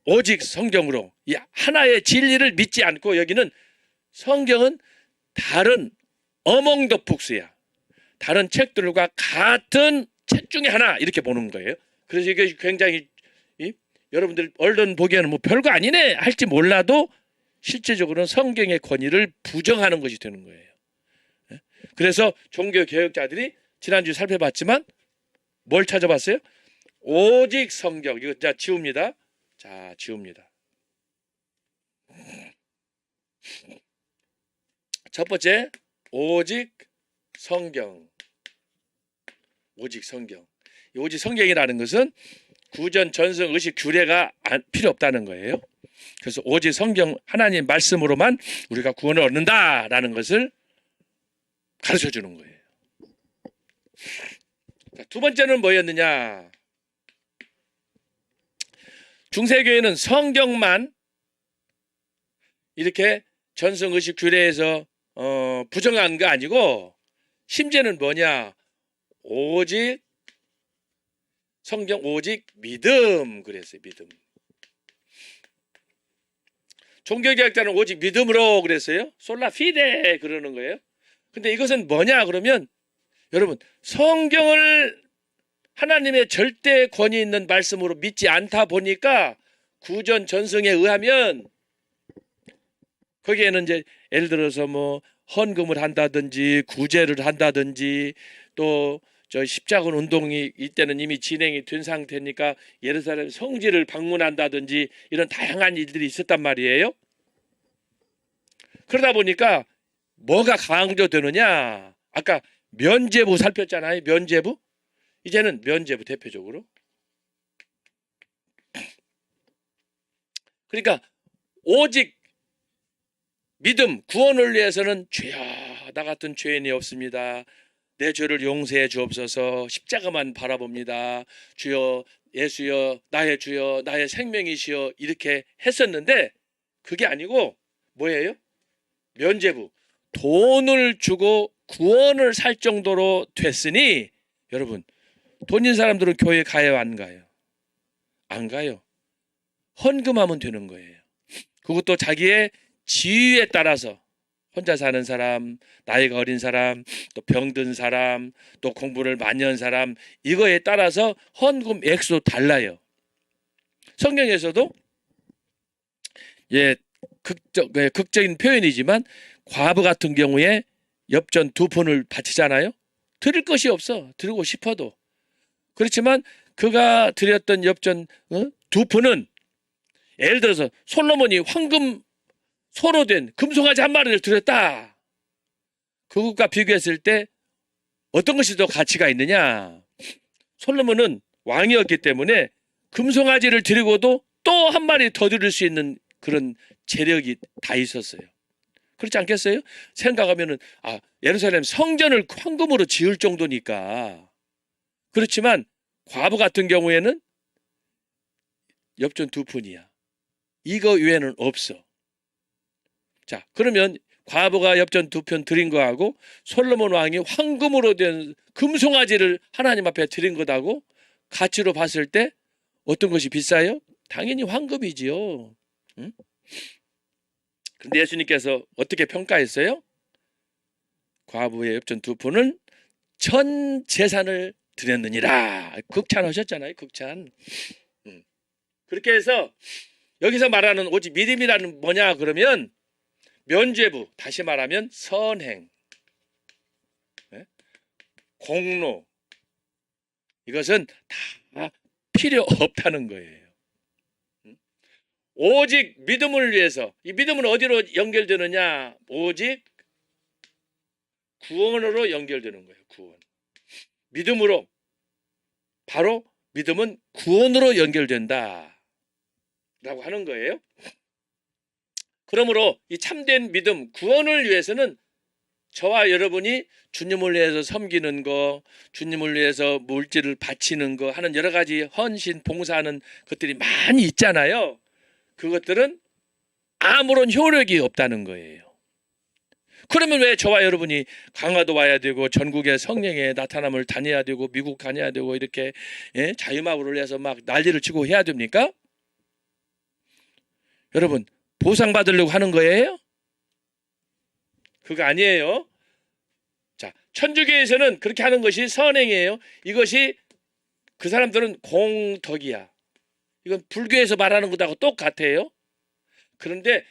오직 성경으로, 이 하나의 진리를 믿지 않고 여기는 성경은 다른 among the books야. 다른 책들과 같은 책 중에 하나 이렇게 보는 거예요. 그래서 이게 굉장히 여러분들 얼른 보기에는 뭐 별거 아니네 할지 몰라도 실제적으로는 성경의 권위를 부정하는 것이 되는 거예요. 그래서 종교개혁자들이 지난주에 살펴봤지만 뭘 찾아봤어요? 오직 성경. 이거 자 지웁니다. 자 지웁니다. 첫 번째 오직 성경. 오직 성경. 오직 성경이라는 것은 구전, 전승, 의식, 규례가 필요 없다는 거예요. 그래서 오직 성경 하나님 말씀으로만 우리가 구원을 얻는다라는 것을 가르쳐 주는 거예요. 자, 두 번째는 뭐였느냐? 중세교회는 성경만 이렇게 전승, 의식, 규례에서 부정한 거 아니고 심지어는 뭐냐? 오직 성경, 오직 믿음 그랬어요. 믿음. 종교개혁자는 오직 믿음으로 그랬어요. 솔라 피데 그러는 거예요. 근데 이것은 뭐냐 그러면 여러분, 성경을 하나님의 절대 권위 있는 말씀으로 믿지 않다 보니까 구전 전승에 의하면 거기에는 이제 예를 들어서 뭐 헌금을 한다든지 구제를 한다든지 또 저 십자군 운동이 이때는 이미 진행이 된 상태니까 예루살렘 성지를 방문한다든지 이런 다양한 일들이 있었단 말이에요. 그러다 보니까 뭐가 강조되느냐? 아까 면죄부 살폈잖아요. 면죄부. 이제는 면죄부 대표적으로. 그러니까 오직 믿음, 구원을 위해서는 주여 나 같은 죄인이 없습니다. 내 죄를 용서해 주옵소서. 십자가만 바라봅니다. 주여 예수여 나의 주여 나의 생명이시여 이렇게 했었는데 그게 아니고 뭐예요? 면죄부. 돈을 주고 구원을 살 정도로 됐으니 여러분 돈 있는 사람들은 교회 가요 안 가요? 안 가요. 헌금하면 되는 거예요. 그것도 자기의 지위에 따라서 혼자 사는 사람, 나이가 어린 사람, 또 병든 사람, 또 공부를 많이 한 사람 이거에 따라서 헌금 액수도 달라요. 성경에서도 극적인 표현이지만 과부 같은 경우에 엽전 2푼을 바치잖아요. 드릴 것이 없어. 드리고 싶어도. 그렇지만 그가 드렸던 엽전 2푼은 예를 들어서 솔로몬이 황금 소로 된 금송아지 한 마리를 드렸다. 그것과 비교했을 때 어떤 것이 더 가치가 있느냐? 솔로몬은 왕이었기 때문에 금송아지를 드리고도 또 한 마리 더 드릴 수 있는 그런 재력이 다 있었어요. 그렇지 않겠어요? 생각하면은 예루살렘 성전을 황금으로 지을 정도니까. 그렇지만 과부 같은 경우에는 엽전 2푼이야. 이거 외에는 없어. 자, 그러면 과부가 엽전 2푼 드린 거하고 솔로몬 왕이 황금으로 된 금송아지를 하나님 앞에 드린 것하고 가치로 봤을 때 어떤 것이 비싸요? 당연히 황금이지요. 응? 근데 예수님께서 어떻게 평가했어요? 과부의 엽전 2푼은 전 재산을 드렸느니라. 극찬하셨잖아요. 극찬. 그렇게 해서 여기서 말하는 오직 믿음이라는 뭐냐 그러면 면죄부, 다시 말하면 선행, 공로, 이것은 다 필요 없다는 거예요. 오직 믿음을 위해서. 이 믿음은 어디로 연결되느냐? 오직 구원으로 연결되는 거예요. 구원. 믿음으로. 바로 믿음은 구원으로 연결된다 라고 하는 거예요. 그러므로 이 참된 믿음, 구원을 위해서는 저와 여러분이 주님을 위해서 섬기는 거, 주님을 위해서 물질을 바치는 거 하는 여러 가지 헌신, 봉사하는 것들이 많이 있잖아요. 그것들은 아무런 효력이 없다는 거예요. 그러면 왜 저와 여러분이 강화도 와야 되고 전국의 성령의 나타남을 다녀야 되고 미국 다녀야 되고 이렇게 자유마을을 해서 막 난리를 치고 해야 됩니까? 여러분 보상받으려고 하는 거예요? 그거 아니에요. 자, 천주교에서는 그렇게 하는 것이 선행이에요. 이것이 그 사람들은 공덕이야. 이건 불교에서 말하는 것하고 똑같아요. 그런데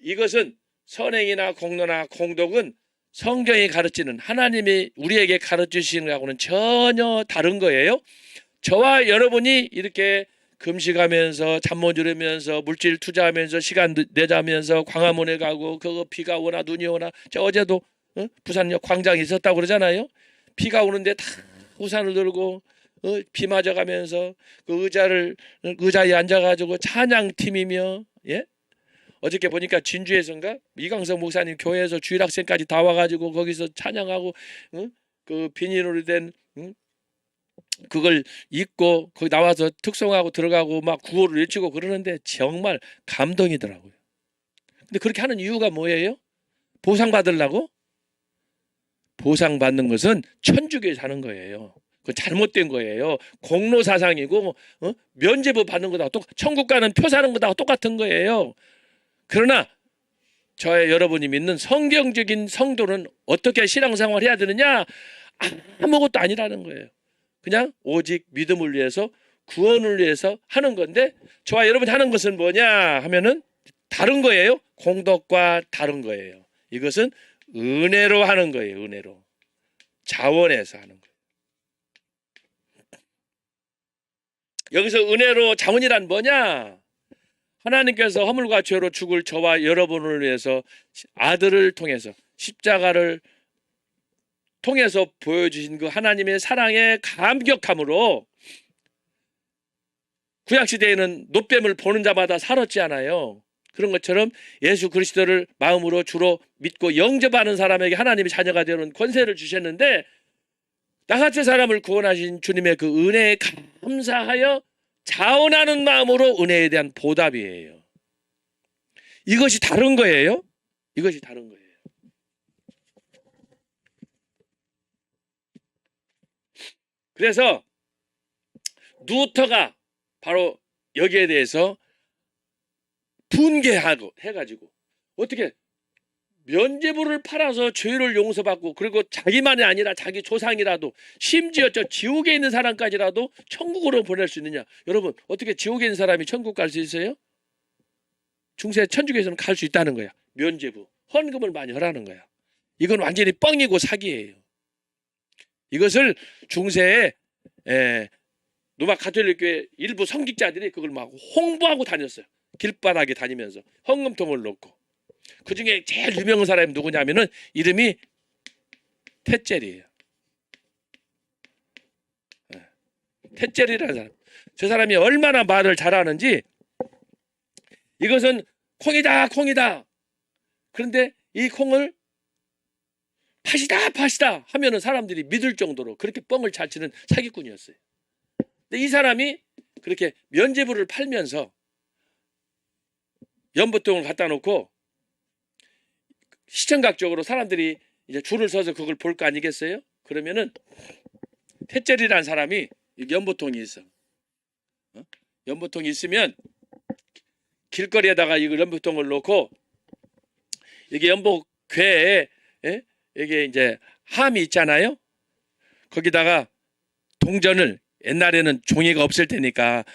이것은 선행이나 공로나 공덕은 성경이 가르치는 하나님이 우리에게 가르치시는 것하고는 전혀 다른 거예요. 저와 여러분이 이렇게 금식하면서 잠 못 이루면서 물질 투자하면서 시간 내자면서 광화문에 가고 그거 비가 오나 눈이 오나 저 어제도 부산역 광장에 있었다고 그러잖아요. 비가 오는데 다 우산을 들고 비 맞아가면서 그 의자에 앉아가지고 찬양팀이며 어저께 보니까 진주에선가 이광석 목사님 교회에서 주일학생까지 다 와가지고 거기서 찬양하고 그 비닐로 된 그걸 입고 거기 나와서 특송하고 들어가고 막 구호를 외치고 그러는데 정말 감동이더라고요. 근데 그렇게 하는 이유가 뭐예요? 보상받으려고? 보상받는 것은 천주교에서 하는 거예요. 그건 잘못된 거예요. 공로 사상이고 면죄부 받는 거다 천국 가는 표 사는 거다 똑같은 거예요. 그러나 저의 여러분이 믿는 성경적인 성도는 어떻게 신앙생활을 해야 되느냐? 아무것도 아니라는 거예요. 그냥 오직 믿음을 위해서 구원을 위해서 하는 건데 저와 여러분이 하는 것은 뭐냐 하면은 다른 거예요. 공덕과 다른 거예요. 이것은 은혜로 하는 거예요. 은혜로. 자원해서 하는 거예요. 여기서 은혜로 자원이란 뭐냐? 하나님께서 허물과 죄로 죽을 저와 여러분을 위해서 아들을 통해서 십자가를 통해서 보여주신 그 하나님의 사랑에 감격함으로 구약시대에는 노뱀을 보는 자마다 살았지 않아요. 그런 것처럼 예수 그리스도를 마음으로 주로 믿고 영접하는 사람에게 하나님의 자녀가 되는 권세를 주셨는데 나같이 사람을 구원하신 주님의 그 은혜에 감사하여 자원하는 마음으로 은혜에 대한 보답이에요. 이것이 다른 거예요. 이것이 다른 거예요. 그래서 루터가 바로 여기에 대해서 분개하고 해가지고 어떻게 면죄부를 팔아서 죄를 용서받고 그리고 자기만이 아니라 자기 조상이라도 심지어 저 지옥에 있는 사람까지라도 천국으로 보낼 수 있느냐. 여러분 어떻게 지옥에 있는 사람이 천국 갈 수 있어요? 중세 천주교에서는 갈 수 있다는 거야. 면죄부 헌금을 많이 하라는 거야. 이건 완전히 뻥이고 사기예요. 이것을 중세에 로마 가톨릭교회 일부 성직자들이 그걸 막 홍보하고 다녔어요. 길바닥에 다니면서 헌금통을 놓고 그 중에 제일 유명한 사람이 누구냐면은 이름이 텟젤이에요. 텟젤이라는 사람. 저 사람이 얼마나 말을 잘하는지, 이것은 콩이다, 콩이다. 그런데 이 콩을 팥이다, 팥이다 하면은 사람들이 믿을 정도로 그렇게 뻥을 잘 치는 사기꾼이었어요. 근데 이 사람이 그렇게 면제부를 팔면서 연보통을 갖다 놓고 시청각적으로 사람들이 이제 줄을 서서 그걸 볼 거 아니겠어요? 그러면은 텟젤이라는 사람이 연보통이 있어. 연보통이 있으면 길거리에다가 이 연보통을 놓고, 이게 연보궤에 이게 이제 함이 있잖아요. 거기다가 동전을, 옛날에는 종이가 없을 테니까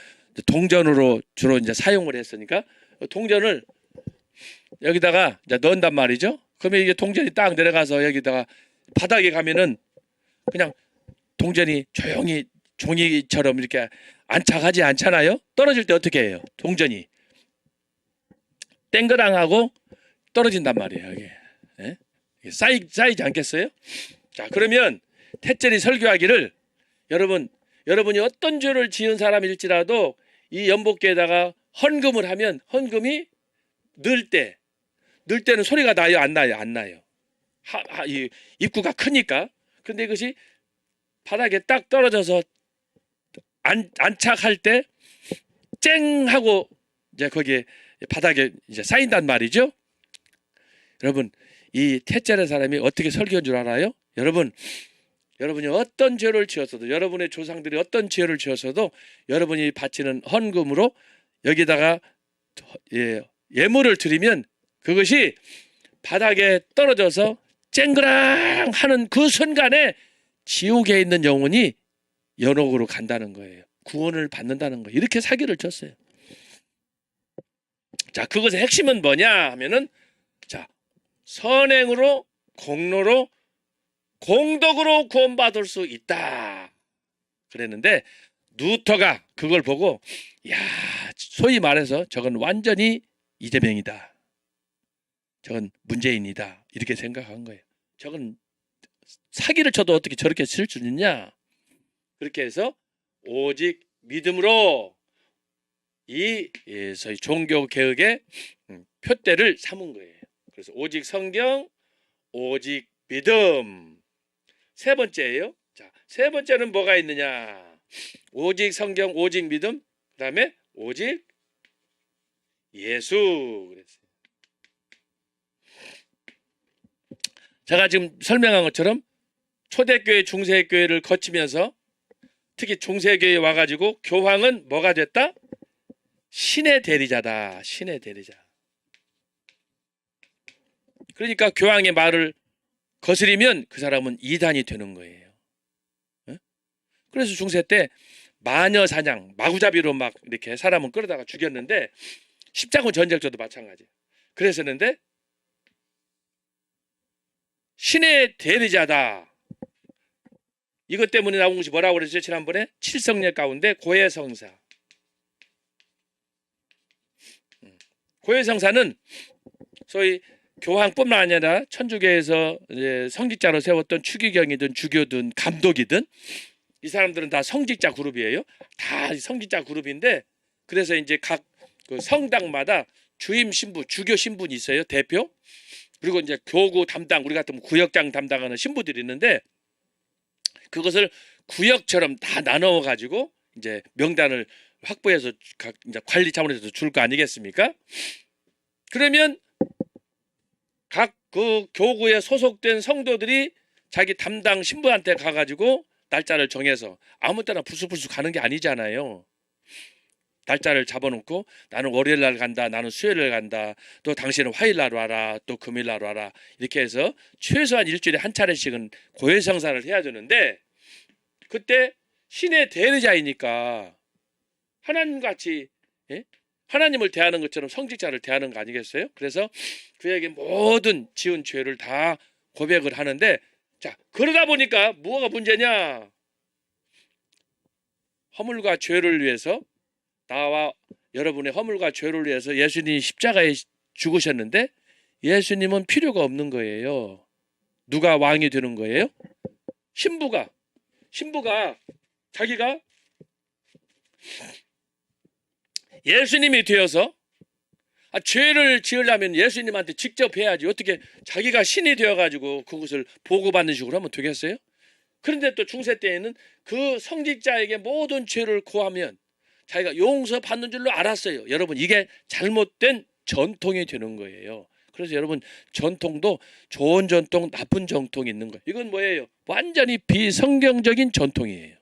동전으로 주로 이제 사용을 했으니까 동전을 여기다가 이제 넣는단 말이죠. 그러면 이게 동전이 딱 내려가서 여기다가 바닥에 가면은 그냥 동전이 조용히 종이처럼 이렇게 안착하지 않잖아요. 떨어질 때 어떻게 해요? 동전이 땡그랑하고 떨어진단 말이에요. 이게 쌓이지 않겠어요? 자, 그러면 텟젤이 설교하기를, 여러분이 어떤 죄를 지은 사람일지라도 이 연복궤에다가 헌금을 하면 헌금이 늘 때는 소리가 나요, 안 나요? 안 나요. 이 입구가 크니까. 근데 이것이 바닥에 딱 떨어져서 안착할 때 쨍 하고 이제 거기에 바닥에 이제 쌓인단 말이죠. 여러분, 이 텟젤의 사람이 어떻게 설교한 줄 알아요? 여러분이 어떤 죄를 지었어도, 여러분의 조상들이 어떤 죄를 지었어도 여러분이 바치는 헌금으로 여기다가 예물을 드리면 그것이 바닥에 떨어져서 쨍그랑 하는 그 순간에 지옥에 있는 영혼이 연옥으로 간다는 거예요. 구원을 받는다는 거예요. 이렇게 사기를 쳤어요. 자, 그것의 핵심은 뭐냐 하면은, 자, 선행으로, 공로로, 공덕으로 구원받을 수 있다 그랬는데, 루터가 그걸 보고, 야, 소위 말해서 저건 완전히 이재명이다, 저건 문재인이다, 이렇게 생각한 거예요. 저건 사기를 쳐도 어떻게 저렇게 쓸 수 있냐. 그렇게 해서 오직 믿음으로 이 소위 종교 개혁의 표대를 삼은 거예요. 그래서 오직 성경, 오직 믿음. 세 번째예요. 자, 세 번째는 뭐가 있느냐? 오직 성경, 오직 믿음, 그다음에 오직 예수 그랬어요. 제가 지금 설명한 것처럼 초대교회, 중세교회를 거치면서 특히 중세교회에 와가지고 교황은 뭐가 됐다? 신의 대리자다. 신의 대리자. 그러니까 교황의 말을 거스리면 그 사람은 이단이 되는 거예요. 그래서 중세 때 마녀 사냥, 마구잡이로 막 이렇게 사람을 끌어다가 죽였는데, 십자군 전쟁 때도 마찬가지예요. 그랬었는데 신의 대리자다. 이것 때문에 나온 것이 뭐라고 그랬죠? 지난번에 칠성례 가운데 고해성사. 고해성사는 소위 교황뿐만 아니라 천주교에서 이제 성직자로 세웠던 추기경이든 주교든 감독이든 이 사람들은 다 성직자 그룹이에요. 다 성직자 그룹인데, 그래서 이제 각 그 성당마다 주임 신부, 주교 신분이 있어요. 대표. 그리고 이제 교구 담당, 우리 같으면 구역장 담당하는 신부들이 있는데, 그것을 구역처럼 다 나눠 가지고 이제 명단을 확보해서 각 이제 관리 차원에서 줄 거 아니겠습니까? 그러면 각 그 교구에 소속된 성도들이 자기 담당 신부한테 가가지고 날짜를 정해서 아무 때나 불쑥불쑥 가는 게 아니잖아요. 날짜를 잡아놓고 나는 월요일 날 간다, 나는 수요일 날 간다, 또 당신은 화요일 날 와라, 또 금요일 날 와라, 이렇게 해서 최소한 일주일에 한 차례씩은 고해성사를 해야 되는데, 그때 신의 대리자이니까 하나님같이 하나님을 대하는 것처럼 성직자를 대하는 거 아니겠어요? 그래서 그에게 모든 지은 죄를 다 고백을 하는데, 자, 그러다 보니까 뭐가 문제냐? 허물과 죄를 위해서, 나와 여러분의 허물과 죄를 위해서 예수님이 십자가에 죽으셨는데, 예수님은 필요가 없는 거예요. 누가 왕이 되는 거예요? 신부가 자기가 예수님이 되어서 죄를 지으려면 예수님한테 직접 해야지. 어떻게 자기가 신이 되어가지고 그것을 보고받는 식으로 하면 되겠어요? 그런데 또 중세 때에는 그 성직자에게 모든 죄를 고하면 자기가 용서받는 줄로 알았어요. 여러분, 이게 잘못된 전통이 되는 거예요. 그래서 여러분, 전통도 좋은 전통, 나쁜 전통이 있는 거예요. 이건 뭐예요? 완전히 비성경적인 전통이에요.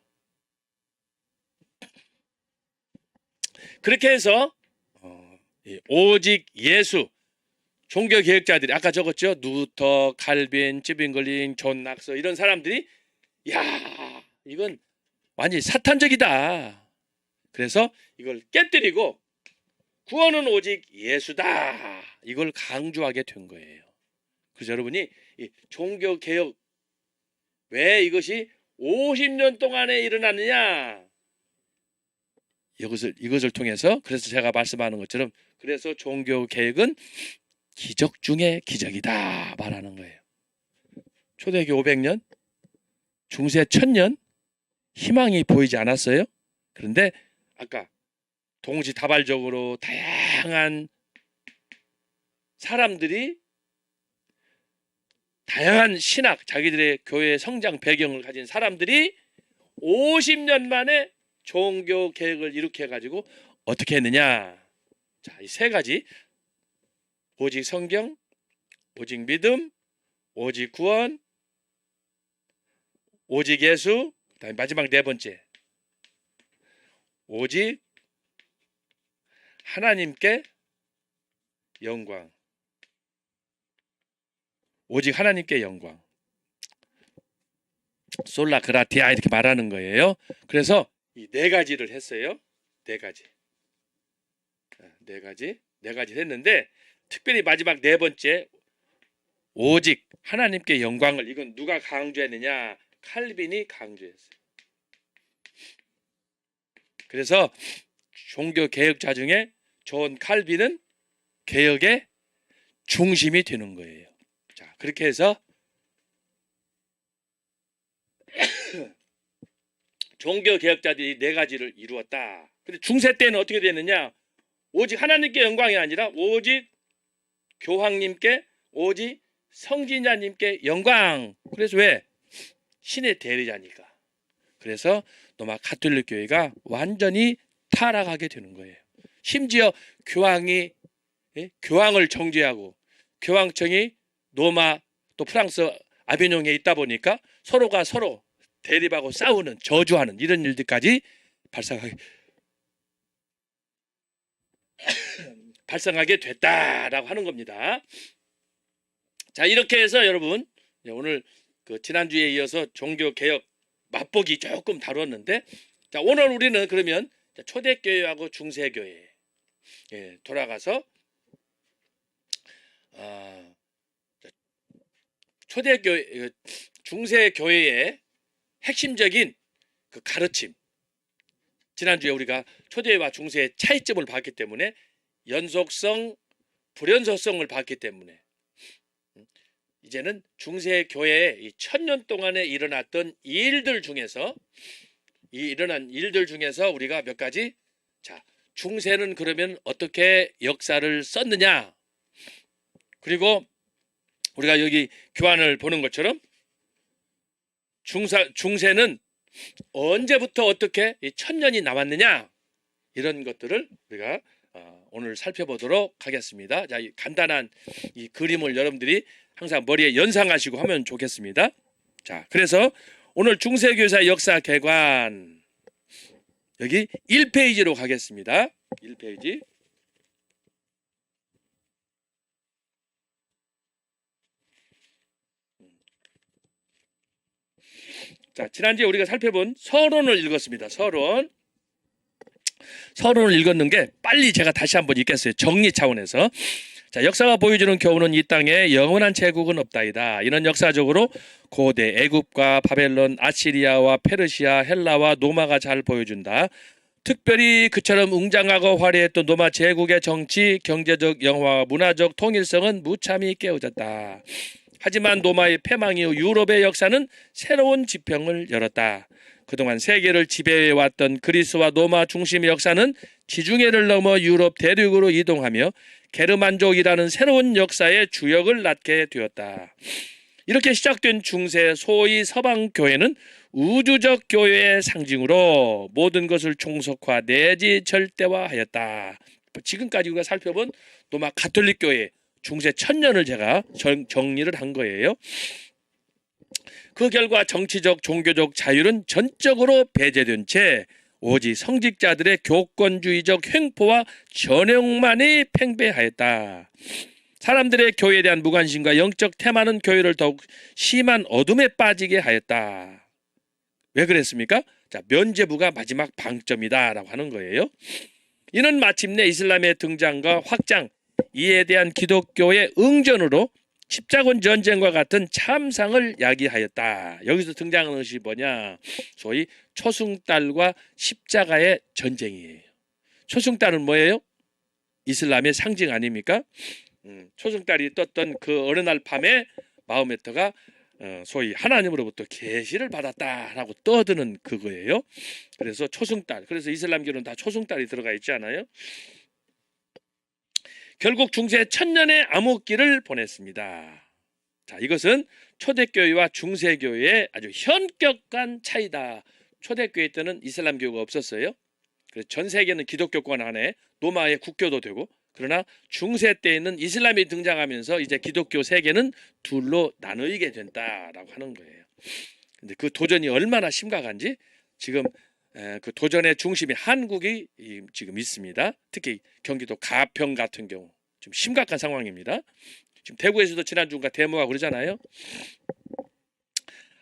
그렇게 해서 오직 예수, 종교개혁자들이 아까 적었죠? 누터, 칼빈, 찌빙글링, 존 낙서 이런 사람들이 야, 이건 완전히 사탄적이다. 그래서 이걸 깨뜨리고 구원은 오직 예수다. 이걸 강조하게 된 거예요. 그래서 여러분이 이 종교개혁 왜 이것이 50년 동안에 일어났느냐? 이것을 통해서 그래서 제가 말씀하는 것처럼 그래서 종교개혁은 기적 중에 기적이다 말하는 거예요. 초대교회 500년, 중세 1000년 희망이 보이지 않았어요? 그런데 아까 동시다발적으로 다양한 사람들이 다양한 신학, 자기들의 교회 성장 배경을 가진 사람들이 50년 만에 종교 개혁을 일으켜 가지고 어떻게 했느냐? 자, 이 세 가지. 오직 성경, 오직 믿음, 오직 구원, 오직 예수, 그다음에 마지막 네 번째. 오직 하나님께 영광. 오직 하나님께 영광. 솔라 그라티아 이렇게 말하는 거예요. 그래서 이 네 가지를 했어요. 네 가지 했는데 특별히 마지막 네 번째 오직 하나님께 영광을 이건 누가 강조했느냐? 칼빈이 강조했어요. 그래서 종교 개혁자 중에 존 칼빈은 개혁의 중심이 되는 거예요. 자, 그렇게 해서 종교 개혁자들이 네 가지를 이루었다. 근데 중세 때는 어떻게 됐느냐? 오직 하나님께 영광이 아니라 오직 교황님께, 오직 성진자님께 영광. 그래서 왜? 신의 대리자니까. 그래서 로마 가톨릭 교회가 완전히 타락하게 되는 거예요. 심지어 교황을 정죄하고 교황청이 로마 또 프랑스 아비뇽에 있다 보니까 서로가 서로 대립하고 싸우는, 저주하는 이런 일들까지 발생하게 됐다라고 하는 겁니다. 자, 이렇게 해서 여러분 오늘 그 지난주에 이어서 종교개혁 맛보기 조금 다뤘는데, 자, 오늘 우리는 그러면 초대교회하고 중세교회 돌아가서 초대교회, 중세교회의 핵심적인 그 가르침, 지난주에 우리가 초대와 중세의 차이점을 봤기 때문에 연속성, 불연속성을 봤기 때문에 이제는 중세교회의 1000년 동안에 일어났던 일들 중에서 일어난 일들 중에서 우리가 몇 가지, 자, 중세는 그러면 어떻게 역사를 썼느냐, 그리고 우리가 여기 교환을 보는 것처럼 중세는 언제부터 어떻게 1000년이 남았느냐, 이런 것들을 우리가 오늘 살펴보도록 하겠습니다. 자, 이 간단한 이 그림을 여러분들이 항상 머리에 연상하시고 하면 좋겠습니다. 자, 그래서 오늘 중세교회사의 역사 개관 여기 1페이지로 가겠습니다. 1페이지. 자, 지난주에 우리가 살펴본 서론을 읽었습니다. 서론을 읽었는 게 빨리 제가 다시 한번 읽겠어요. 정리 차원에서. 자, 역사가 보여주는 교훈은 이 땅에 영원한 제국은 없다이다. 이는 역사적으로 고대 애굽과 바벨론, 아시리아와 페르시아, 헬라와 로마가 잘 보여준다. 특별히 그처럼 웅장하고 화려했던 로마 제국의 정치, 경제적, 영화와 문화적 통일성은 무참히 깨어졌다. 하지만 로마의 패망 이후 유럽의 역사는 새로운 지평을 열었다. 그동안 세계를 지배해왔던 그리스와 로마 중심의 역사는 지중해를 넘어 유럽 대륙으로 이동하며 게르만족이라는 새로운 역사의 주역을 낳게 되었다. 이렇게 시작된 중세 소위 서방 교회는 우주적 교회의 상징으로 모든 것을 종속화 내지 절대화하였다. 지금까지 우리가 살펴본 로마 가톨릭 교회 중세 천년을 제가 정리를 한 거예요. 그 결과 정치적 종교적 자유는 전적으로 배제된 채 오직 성직자들의 교권주의적 횡포와 전형만이 팽배하였다. 사람들의 교회에 대한 무관심과 영적 태만은 교회를 더욱 심한 어둠에 빠지게 하였다. 왜 그랬습니까? 자, 면죄부가 마지막 방점이다 라고 하는 거예요. 이는 마침내 이슬람의 등장과 확장, 이에 대한 기독교의 응전으로 십자군 전쟁과 같은 참상을 야기하였다. 여기서 등장하는 것이 뭐냐? 소위 초승달과 십자가의 전쟁이에요. 초승달은 뭐예요? 이슬람의 상징 아닙니까? 초승달이 떴던 그 어느 날 밤에 마호메트가 소위 하나님으로부터 계시를 받았다라고 떠드는 그거예요. 그래서 초승달. 그래서 이슬람교는 다 초승달이 들어가 있지 않아요? 결국 중세 천년의 암흑기를 보냈습니다. 자, 이것은 초대교회와 중세교회의 아주 현격한 차이다. 초대교회 때는 이슬람교가 없었어요. 그래서 전 세계는 기독교권 안에 로마의 국교도 되고, 그러나 중세 때에는 이슬람이 등장하면서 이제 기독교 세계는 둘로 나누게 된다라고 하는 거예요. 근데 그 도전이 얼마나 심각한지 지금 그 도전의 중심이 한국이 지금 있습니다. 특히 경기도 가평 같은 경우 지금 심각한 상황입니다. 지금 대구에서도 지난주인가 데모가 그러잖아요.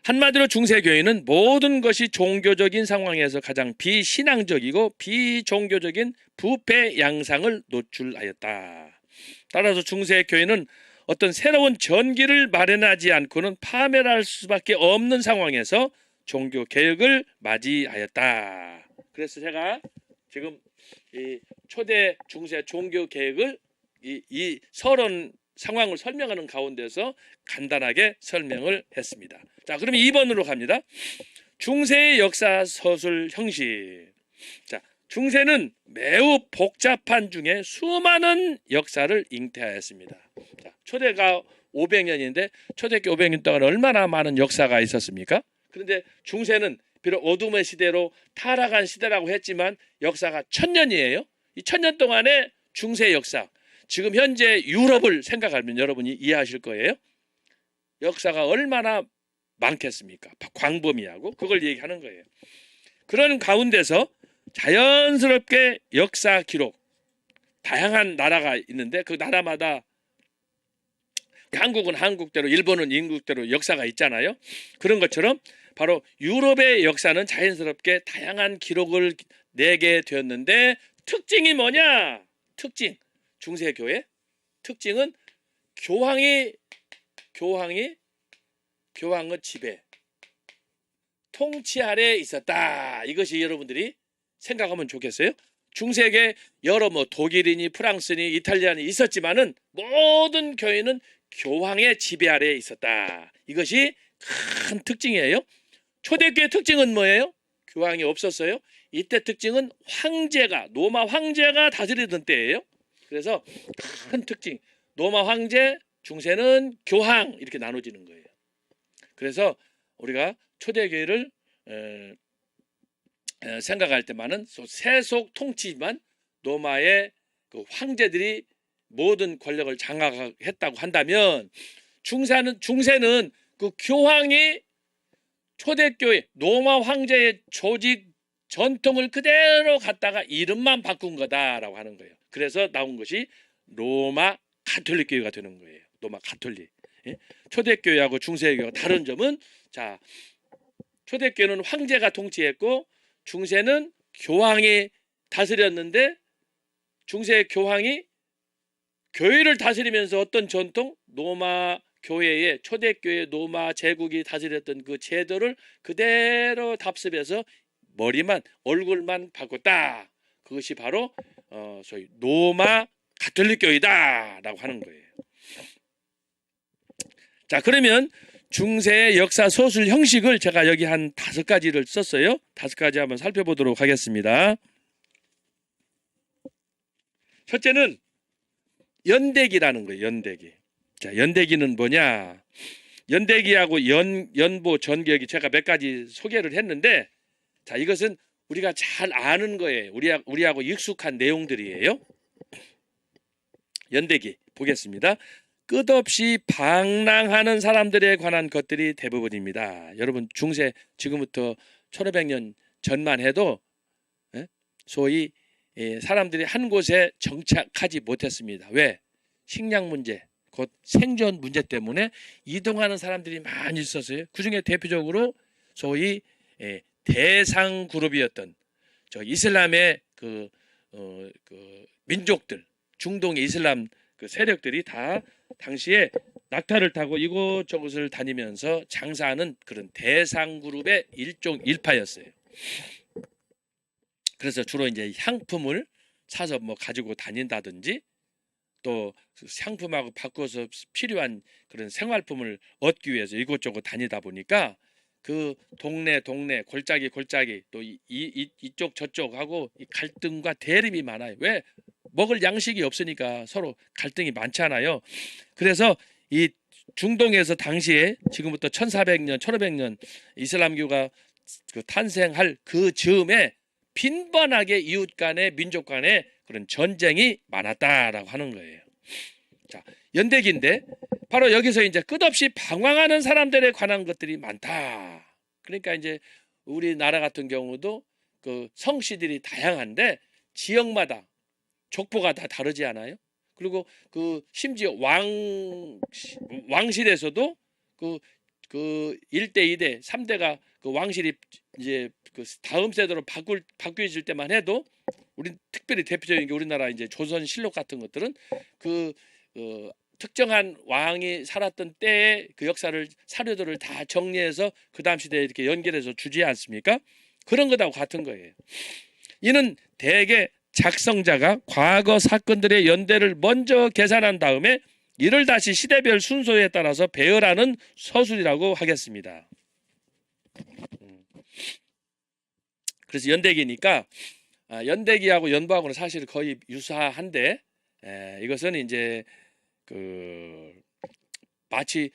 한마디로 중세교회는 모든 것이 종교적인 상황에서 가장 비신앙적이고 비종교적인 부패 양상을 노출하였다. 따라서 중세교회는 어떤 새로운 전기를 마련하지 않고는 파멸할 수밖에 없는 상황에서 종교 개혁을 맞이하였다. 그래서 제가 지금 이 초대 중세 종교 개혁을 이 서론 상황을 설명하는 가운데서 간단하게 설명을 했습니다. 자, 그럼 2번으로 갑니다. 중세의 역사 서술 형식. 자, 중세는 매우 복잡한 중에 수많은 역사를 잉태하였습니다. 자, 초대가 500년인데 초대교 500년 동안 얼마나 많은 역사가 있었습니까? 그런데 중세는 비록 어둠의 시대로 타락한 시대라고 했지만 역사가 1000년이에요. 이 1000년 동안의 중세 역사, 지금 현재 유럽을 생각하면 여러분이 이해하실 거예요. 역사가 얼마나 많겠습니까? 광범위하고 그걸 얘기하는 거예요. 그런 가운데서 자연스럽게 역사 기록, 다양한 나라가 있는데 그 나라마다 한국은 한국대로, 일본은 인국대로 역사가 있잖아요. 그런 것처럼 바로 유럽의 역사는 자연스럽게 다양한 기록을 내게 되었는데 특징이 뭐냐? 특징, 중세교회 특징은 교황의 지배, 통치 아래에 있었다. 이것이 여러분들이 생각하면 좋겠어요. 중세계 여러 독일이니 프랑스니 이탈리아니 있었지만은 모든 교회는 교황의 지배 아래에 있었다. 이것이 큰 특징이에요. 초대교회 특징은 뭐예요? 교황이 없었어요. 이때 특징은 로마 황제가 다스리던 때예요. 그래서 큰 특징, 로마 황제, 중세는 교황 이렇게 나눠지는 거예요. 그래서 우리가 초대교회를 생각할 때만은 세속 통치지만 로마의 그 황제들이 모든 권력을 장악했다고 한다면 중세는 그 교황이 초대교회 로마 황제의 조직 전통을 그대로 갖다가 이름만 바꾼 거다라고 하는 거예요. 그래서 나온 것이 로마 가톨릭 교회가 되는 거예요. 로마 가톨릭. 예? 초대교회하고 중세교회가 다른 점은, 자, 초대교회는 황제가 통치했고 중세는 교황이 다스렸는데 중세 교황이 교회를 다스리면서 어떤 전통, 로마 교회의 초대교회 로마 제국이 다스렸던 그 제도를 그대로 답습해서 머리만 얼굴만 바꿨다. 그것이 바로 소위 로마 가톨릭 교회다라고 하는 거예요. 자, 그러면 중세의 역사 소술 형식을 제가 여기 한 5가지를 썼어요. 5가지 한번 살펴보도록 하겠습니다. 첫째는 연대기라는 거예요. 연대기. 자, 연대기는 뭐냐? 연대기하고 연보, 전격이 제가 몇 가지 소개를 했는데, 자, 이것은 우리가 잘 아는 거예요. 우리하고 익숙한 내용들이에요. 연대기 보겠습니다. 끝없이 방랑하는 사람들에 관한 것들이 대부분입니다. 여러분, 중세 지금부터 1500년 전만 해도 소위 사람들이 한 곳에 정착하지 못했습니다. 왜? 식량 문제, 곧 생존 문제 때문에 이동하는 사람들이 많이 있었어요. 그중에 대표적으로 소위 대상 그룹이었던 저 이슬람의 그 민족들, 중동의 이슬람 그 세력들이 다 당시에 낙타를 타고 이곳저곳을 다니면서 장사하는 그런 대상 그룹의 일파였어요. 그래서 주로 이제 향품을 사서 뭐 가지고 다닌다든지 또 향품하고 바꿔서 필요한 그런 생활품을 얻기 위해서 이곳저곳 다니다 보니까 그 동네 골짜기 또 이쪽 저쪽 하고 갈등과 대립이 많아요. 왜? 먹을 양식이 없으니까 서로 갈등이 많잖아요. 그래서 이 중동에서 당시에 지금부터 1400년 1500년 이슬람교가 탄생할 그 즈음에 빈번하게 이웃 간의 민족 간의 그런 전쟁이 많았다라고 하는 거예요. 자, 연대기인데 바로 여기서 이제 끝없이 방황하는 사람들에 관한 것들이 많다. 그러니까 이제 우리나라 같은 경우도 그 성씨들이 다양한데 지역마다 족보가 다 다르지 않아요? 그리고 그 심지어 왕실에서도 그 1대, 2대, 3대가 그 왕실이 이제 그 다음 세대로 바뀌어질 때만 해도 우리 특별히 대표적인 게 우리나라 이제 조선실록 같은 것들은 그 특정한 왕이 살았던 때의 그 역사를 사료들을 다 정리해서 그 다음 시대에 이렇게 연결해서 주지 않습니까? 그런 것하고 같은 거예요. 이는 대개 작성자가 과거 사건들의 연대를 먼저 계산한 다음에 이를 다시 시대별 순서에 따라서 배열하는 서술이라고 하겠습니다. 그래서 연대기니까 연대기하고 연보하고는 사실 거의 유사한데 이것은 이제 그 마치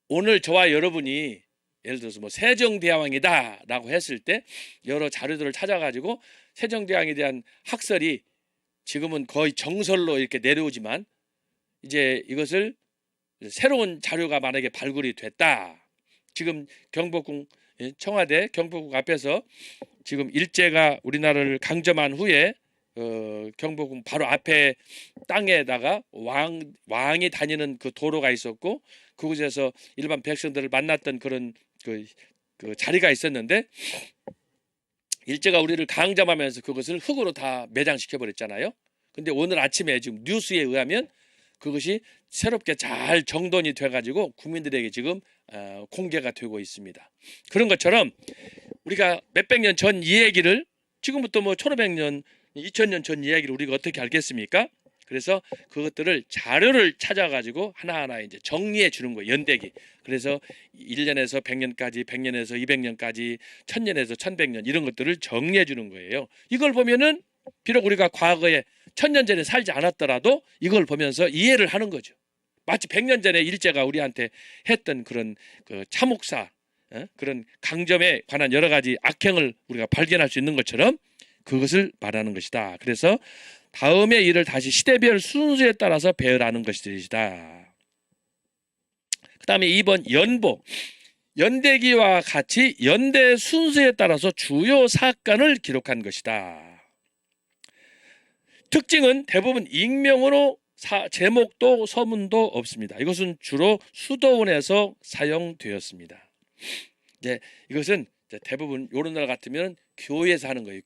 오늘 저와 여러분이 예를 들어서 뭐 세종대왕이다라고 했을 때 여러 자료들을 찾아가지고 세종대왕에 대한 학설이 지금은 거의 정설로 이렇게 내려오지만 이제 이것을 새로운 자료가 만약에 발굴이 됐다. 지금 경복궁 청와대 경복궁 앞에서 지금 일제가 우리나라를 강점한 후에 경복궁 바로 앞에 땅에다가 왕이 다니는 그 도로가 있었고 그곳에서 일반 백성들을 만났던 그런 그 자리가 있었는데 일제가 우리를 강점하면서 그것을 흙으로 다 매장시켜 버렸잖아요. 근데 오늘 아침에 지금 뉴스에 의하면 그것이 새롭게 잘 정돈이 돼가지고 국민들에게 지금 공개가 되고 있습니다. 그런 것처럼 우리가 몇백 년 전 이야기를 지금부터 뭐 1500년 2000년 전 이야기를 우리가 어떻게 알겠습니까? 그래서 그것들을 자료를 찾아가지고 하나하나 이제 정리해 주는 거예요. 연대기. 그래서 1년에서 100년까지, 100년에서 200년까지, 1000년에서 1100년 이런 것들을 정리해 주는 거예요. 이걸 보면은 비록 우리가 과거에 1000년 전에 살지 않았더라도 이걸 보면서 이해를 하는 거죠. 마치 100년 전에 일제가 우리한테 했던 그런 그 참혹사, 그런 강점에 관한 여러 가지 악행을 우리가 발견할 수 있는 것처럼 그것을 말하는 것이다. 그래서 다음의 일을 다시 시대별 순서에 따라서 배열하는 것이다. 그 다음에 2번 연보. 연대기와 같이 연대 순서에 따라서 주요 사건을 기록한 것이다. 특징은 대부분 익명으로 제목도 서문도 없습니다. 이것은 주로 수도원에서 사용되었습니다. 이제 이것은 대부분 요런 같으면 교회에서 하는 거예요.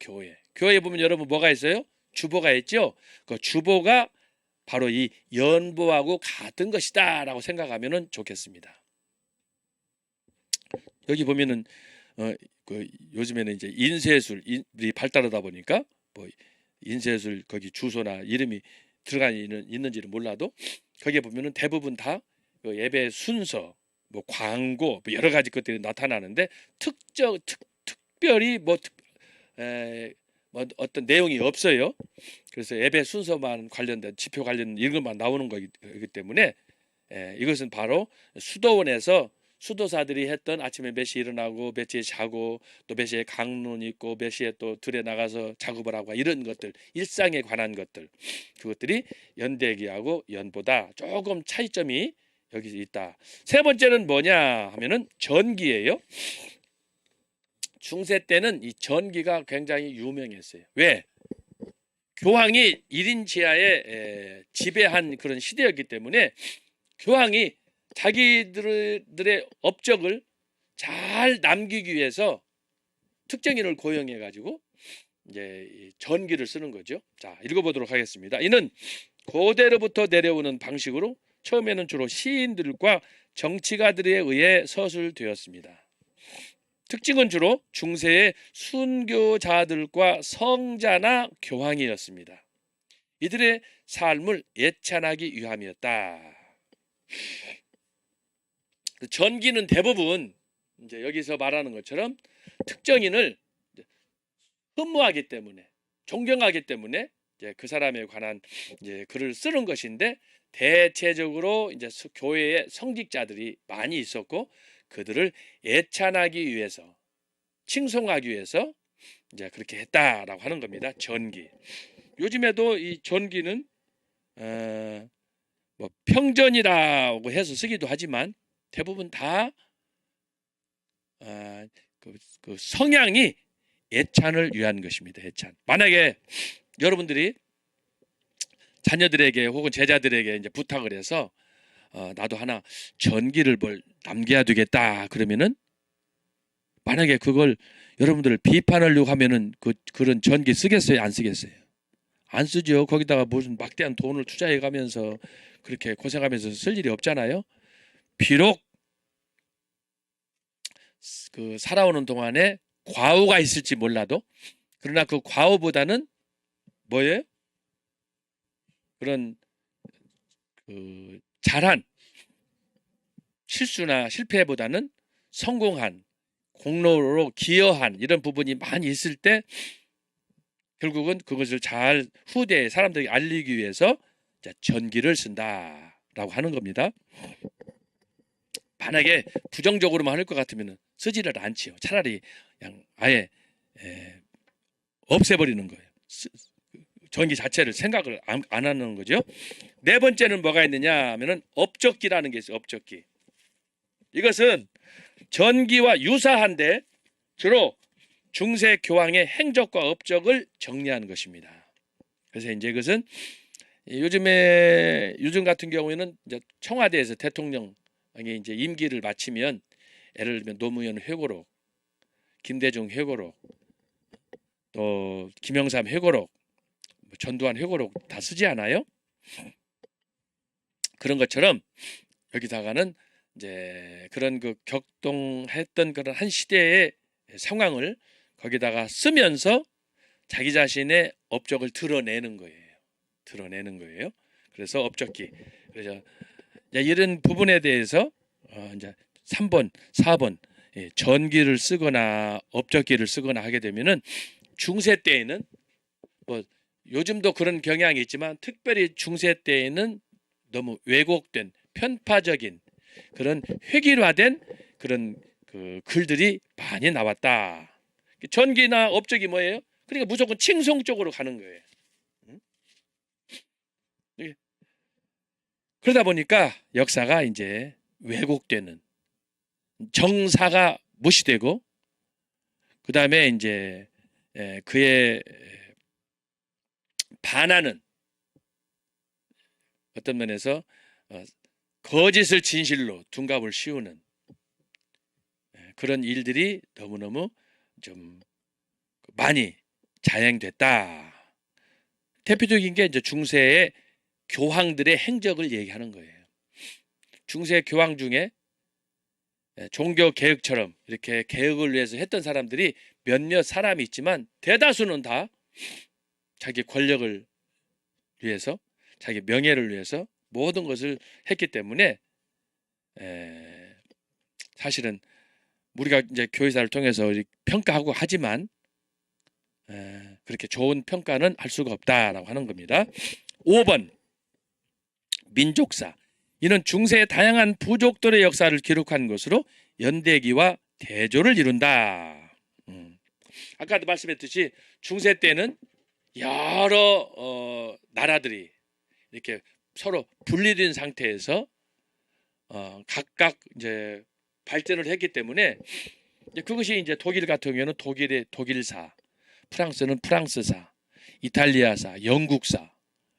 교회에 보면 여러분 뭐가 있어요? 주보가 있죠. 그 주보가 바로 이 연보하고 같은 것이다라고 생각하면 좋겠습니다. 여기 보면은 요즘에는 이제 인쇄술이 발달하다 보니까 뭐 인쇄술 거기 주소나 이름이 들어가 있는지는 몰라도 거기에 보면은 대부분 다 예배 순서, 뭐 광고, 뭐 여러 가지 것들이 나타나는데 특별히 뭐 어떤 내용이 없어요. 그래서 예배 순서만 관련된 지표 관련 이런 것만 나오는 거기 때문에 이것은 바로 수도원에서 수도사들이 했던 아침에 몇 시에 일어나고 몇 시에 자고 또 몇 시에 강론 있고 몇 시에 또 들에 나가서 작업을 하고 이런 것들 일상에 관한 것들 그것들이 연대기하고 연보다 조금 차이점이 여기 있다. 세 번째는 뭐냐 하면은 전기예요. 중세 때는 이 전기가 굉장히 유명했어요. 왜? 교황이 1인 지하에 지배한 그런 시대였기 때문에 교황이 자기들의 업적을 잘 남기기 위해서 특정인을 고용해 가지고 이제 전기를 쓰는 거죠. 자, 읽어보도록 하겠습니다. 이는 고대로부터 내려오는 방식으로 처음에는 주로 시인들과 정치가들에 의해 서술되었습니다. 특징은 주로 중세의 순교자들과 성자나 교황이었습니다. 이들의 삶을 예찬하기 위함이었다. 전기는 대부분 이제 여기서 말하는 것처럼 특정인을 흠모하기 때문에 존경하기 때문에 이제 그 사람에 관한 이제 글을 쓰는 것인데 대체적으로 이제 교회의 성직자들이 많이 있었고 그들을 예찬하기 위해서 칭송하기 위해서 이제 그렇게 했다라고 하는 겁니다. 전기. 요즘에도 이 전기는 뭐 평전이라고 해서 쓰기도 하지만 대부분 다 그 성향이 예찬을 위한 것입니다. 예찬. 만약에 여러분들이 자녀들에게 혹은 제자들에게 이제 부탁을 해서 나도 하나 전기를 뭘 남겨야 되겠다 그러면은 만약에 그걸 여러분들 비판하려고 하면은 그런 전기 쓰겠어요? 안 쓰겠어요? 안 쓰죠. 거기다가 무슨 막대한 돈을 투자해 가면서 그렇게 고생하면서 쓸 일이 없잖아요. 비록 그 살아오는 동안에 과오가 있을지 몰라도 그러나 그 과오보다는 뭐예요? 그런 그 잘한 실수나 실패보다는 성공한 공로로 기여한 이런 부분이 많이 있을 때 결국은 그것을 잘 후대에 사람들에게 알리기 위해서 전기를 쓴다라고 하는 겁니다. 만약에 부정적으로만 할 것 같으면 쓰지를 않지요. 차라리 그냥 아예 없애버리는 거예요. 전기 자체를 생각을 안 하는 거죠. 네 번째는 뭐가 있느냐 하면은 업적기라는 게 있어요. 업적기. 이것은 전기와 유사한데 주로 중세 교황의 행적과 업적을 정리하는 것입니다. 그래서 이제 이것은 요즘 같은 경우에는 이제 청와대에서 대통령이 이제 임기를 마치면 예를 들면 노무현 회고록, 김대중 회고록, 또 김영삼 회고록, 전두환 회고록 다 쓰지 않아요? 그런 것처럼 여기다가는 이제 그런 그 격동했던 그런 한 시대의 상황을 거기다가 쓰면서 자기 자신의 업적을 드러내는 거예요. 그래서 업적기. 그래서 이런 부분에 대해서 이제 3번, 4번 전기를 쓰거나 업적기를 쓰거나 하게 되면은 중세 때에는 뭐 요즘도 그런 경향이 있지만 특별히 중세 때에는 너무 왜곡된 편파적인 그런 획일화된 그런 그 글들이 많이 나왔다. 전기나 업적이 뭐예요? 그러니까 무조건 칭송 쪽으로 가는 거예요. 그러다 보니까 역사가 이제 왜곡되는 정사가 무시되고 그 다음에 이제 그의 반하는 어떤 면에서 거짓을 진실로 둔갑을 씌우는 그런 일들이 너무너무 좀 많이 자행됐다. 대표적인 게 이제 중세의 교황들의 행적을 얘기하는 거예요. 중세 교황 중에 종교 개혁처럼 이렇게 개혁을 위해서 했던 사람들이 몇몇 사람이 있지만 대다수는 다 자기 권력을 위해서, 자기 명예를 위해서 모든 것을 했기 때문에 사실은 우리가 이제 교회사를 통해서 평가하고 하지만 그렇게 좋은 평가는 할 수가 없다라고 하는 겁니다. 5번 민족사. 이는 중세의 다양한 부족들의 역사를 기록한 것으로 연대기와 대조를 이룬다. 아까도 말씀했듯이 중세 때는 여러 나라들이 이렇게 서로 분리된 상태에서 각각 이제 발전을 했기 때문에 그것이 이제 독일 같은 경우는 독일의 독일사, 프랑스는 프랑스사, 이탈리아사, 영국사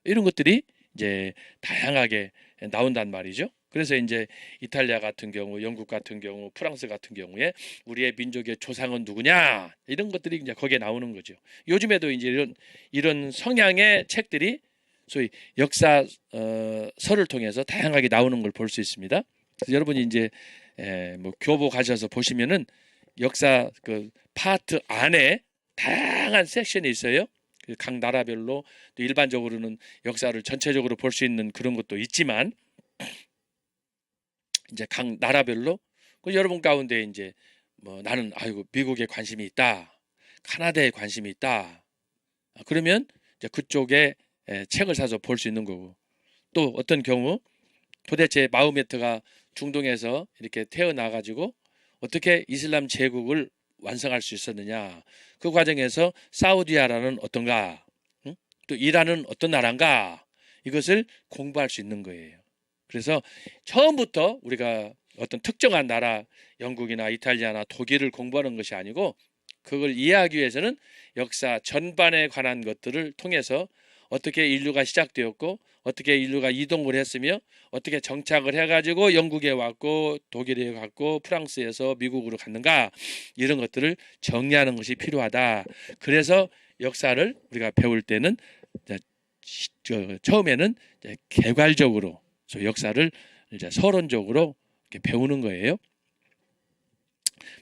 이런 것들이 이제 다양하게 나온단 말이죠. 그래서 이제 이탈리아 같은 경우, 영국 같은 경우, 프랑스 같은 경우에 우리의 민족의 조상은 누구냐 이런 것들이 이제 거기에 나오는 거죠. 요즘에도 이제 이런 성향의 책들이 소위 역사서를 통해서 다양하게 나오는 걸 볼 수 있습니다. 그래서 여러분이 이제 뭐 교보 가셔서 보시면은 역사 그 파트 안에 다양한 섹션이 있어요. 각 나라별로 또 일반적으로는 역사를 전체적으로 볼 수 있는 그런 것도 있지만 이제 각 나라별로 여러분 가운데 이제 뭐 나는 아이고 미국에 관심이 있다, 카나다에 관심이 있다. 그러면 이제 그쪽에 책을 사서 볼 수 있는 거고 또 어떤 경우 도대체 마흐메트가 중동에서 이렇게 태어나 가지고 어떻게 이슬람 제국을 완성할 수 있었느냐, 그 과정에서 사우디아라는 어떤가, 또 이란은 어떤 나라인가, 이것을 공부할 수 있는 거예요. 그래서 처음부터 우리가 어떤 특정한 나라, 영국이나 이탈리아나 독일을 공부하는 것이 아니고 그걸 이해하기 위해서는 역사 전반에 관한 것들을 통해서 어떻게 인류가 시작되었고 어떻게 인류가 이동을 했으며 어떻게 정착을 해가지고 영국에 왔고 독일에 갔고 프랑스에서 미국으로 갔는가, 이런 것들을 정리하는 것이 필요하다. 그래서 역사를 우리가 배울 때는 처음에는 개괄적으로 역사를 이제 서론적으로 이렇게 배우는 거예요.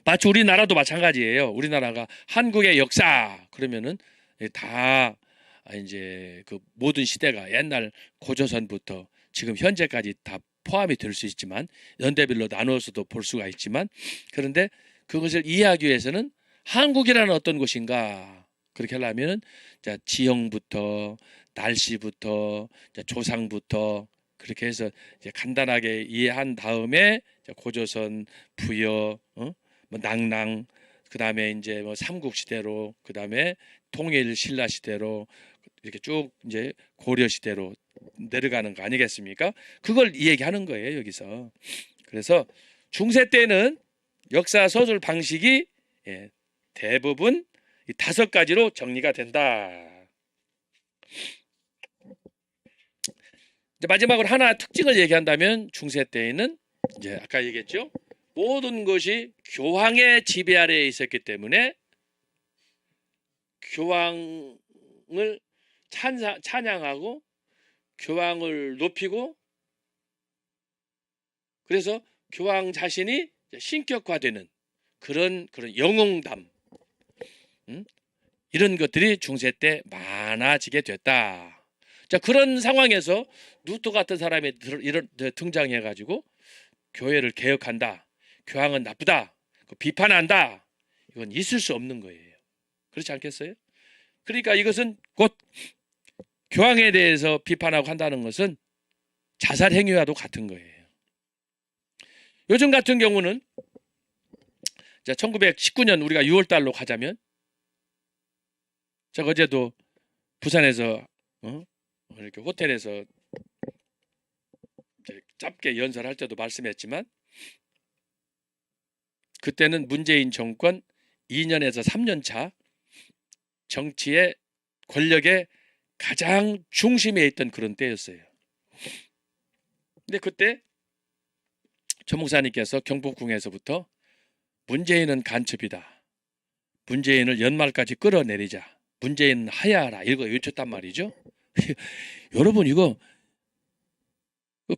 마치 우리나라도 마찬가지예요. 우리나라가 한국의 역사 그러면은 다 이제 그 모든 시대가 옛날 고조선부터 지금 현재까지 다 포함이 될 수 있지만 연대별로 나누어서도 볼 수가 있지만, 그런데 그것을 이해하기 위해서는 한국이라는 어떤 곳인가 그렇게 하려면은 지형부터 날씨부터 조상부터 그렇게 해서 이제 간단하게 이해한 다음에 고조선, 부여, 뭐 낭랑, 그 다음에 이제 뭐 삼국 시대로, 그 다음에 통일 신라 시대로 이렇게 쭉 이제 고려 시대로 내려가는 거 아니겠습니까? 그걸 얘기하는 거예요 여기서. 그래서 중세 때는 역사 소설 방식이 대부분 이 5가지로 정리가 된다. 이제 마지막으로 하나 특징을 얘기한다면 중세 때에는 이제 아까 얘기했죠. 모든 것이 교황의 지배 아래에 있었기 때문에 교황을 찬양하고 교황을 높이고, 그래서 교황 자신이 신격화되는 그런 영웅담, 이런 것들이 중세 때 많아지게 됐다. 자, 그런 상황에서 루터 같은 사람이 등장해 가지고 교회를 개혁한다, 교황은 나쁘다, 비판한다, 이건 있을 수 없는 거예요. 그렇지 않겠어요? 그러니까 이것은 곧 교황에 대해서 비판하고 한다는 것은 자살 행위와도 같은 거예요. 요즘 같은 경우는 1919년 우리가 6월 달로 가자면, 제가 어제도 부산에서 이렇게 호텔에서 짧게 연설할 때도 말씀했지만, 그때는 문재인 정권 2년에서 3년 차 정치의 권력의 가장 중심에 있던 그런 때였어요. 근데 그때 조 목사님께서 경복궁에서부터 문재인은 간첩이다, 문재인을 연말까지 끌어내리자, 문재인은 하야하라, 이거 외쳤단 말이죠. 여러분, 이거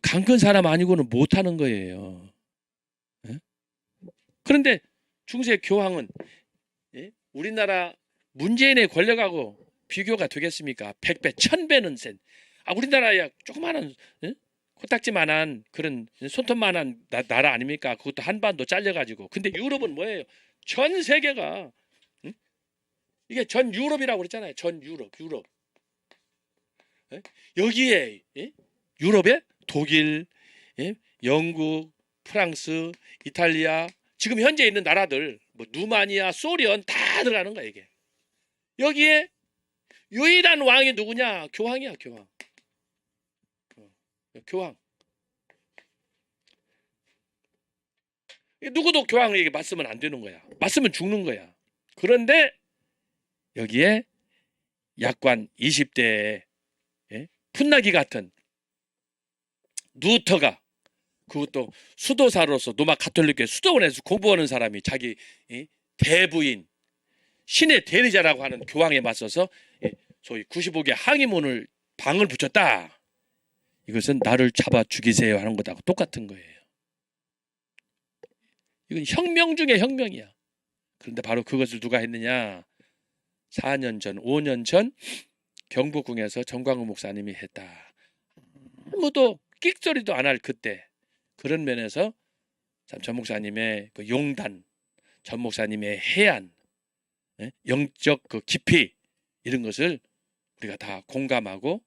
강큰 사람 아니고는 못하는 거예요. 그런데 중세 교황은 우리나라 문재인의 권력하고 비교가 되겠습니까? 100배, 1000배는 센. 우리나라야 조그마한 코딱지만한 그런 손톱만한 나라 아닙니까? 그것도 한반도 잘려가지고. 근데 유럽은 뭐예요? 전 세계가 이게 전 유럽이라고 그랬잖아요. 전 유럽. 여기에 유럽에 독일, 영국, 프랑스, 이탈리아, 지금 현재 있는 나라들, 뭐 누마니아, 소련 다 들어가는 거야 이게. 여기에 유일한 왕이 누구냐? 교황이야, 교황. 교황. 누구도 교황에게 맞으면 안 되는 거야. 맞으면 죽는 거야. 그런데 여기에 약관 20대에 풋나기 같은 루터가, 그것도 수도사로서 로마 가톨릭교회 수도원에서 공부하는 사람이 자기 대부인 신의 대리자라고 하는 교황에 맞서서 소위 95개 항의문을 방을 붙였다. 이것은 나를 잡아 죽이세요 하는 것하고 똑같은 거예요. 이건 혁명 중에 혁명이야. 그런데 바로 그것을 누가 했느냐? 4년 전, 5년 전 경복궁에서 정광훈 목사님이 했다. 아무도 끽소리도 안 할 그때. 그런 면에서 전 목사님의 그 용단, 전 목사님의 해안, 영적 그 깊이, 이런 것을 우리가 다 공감하고,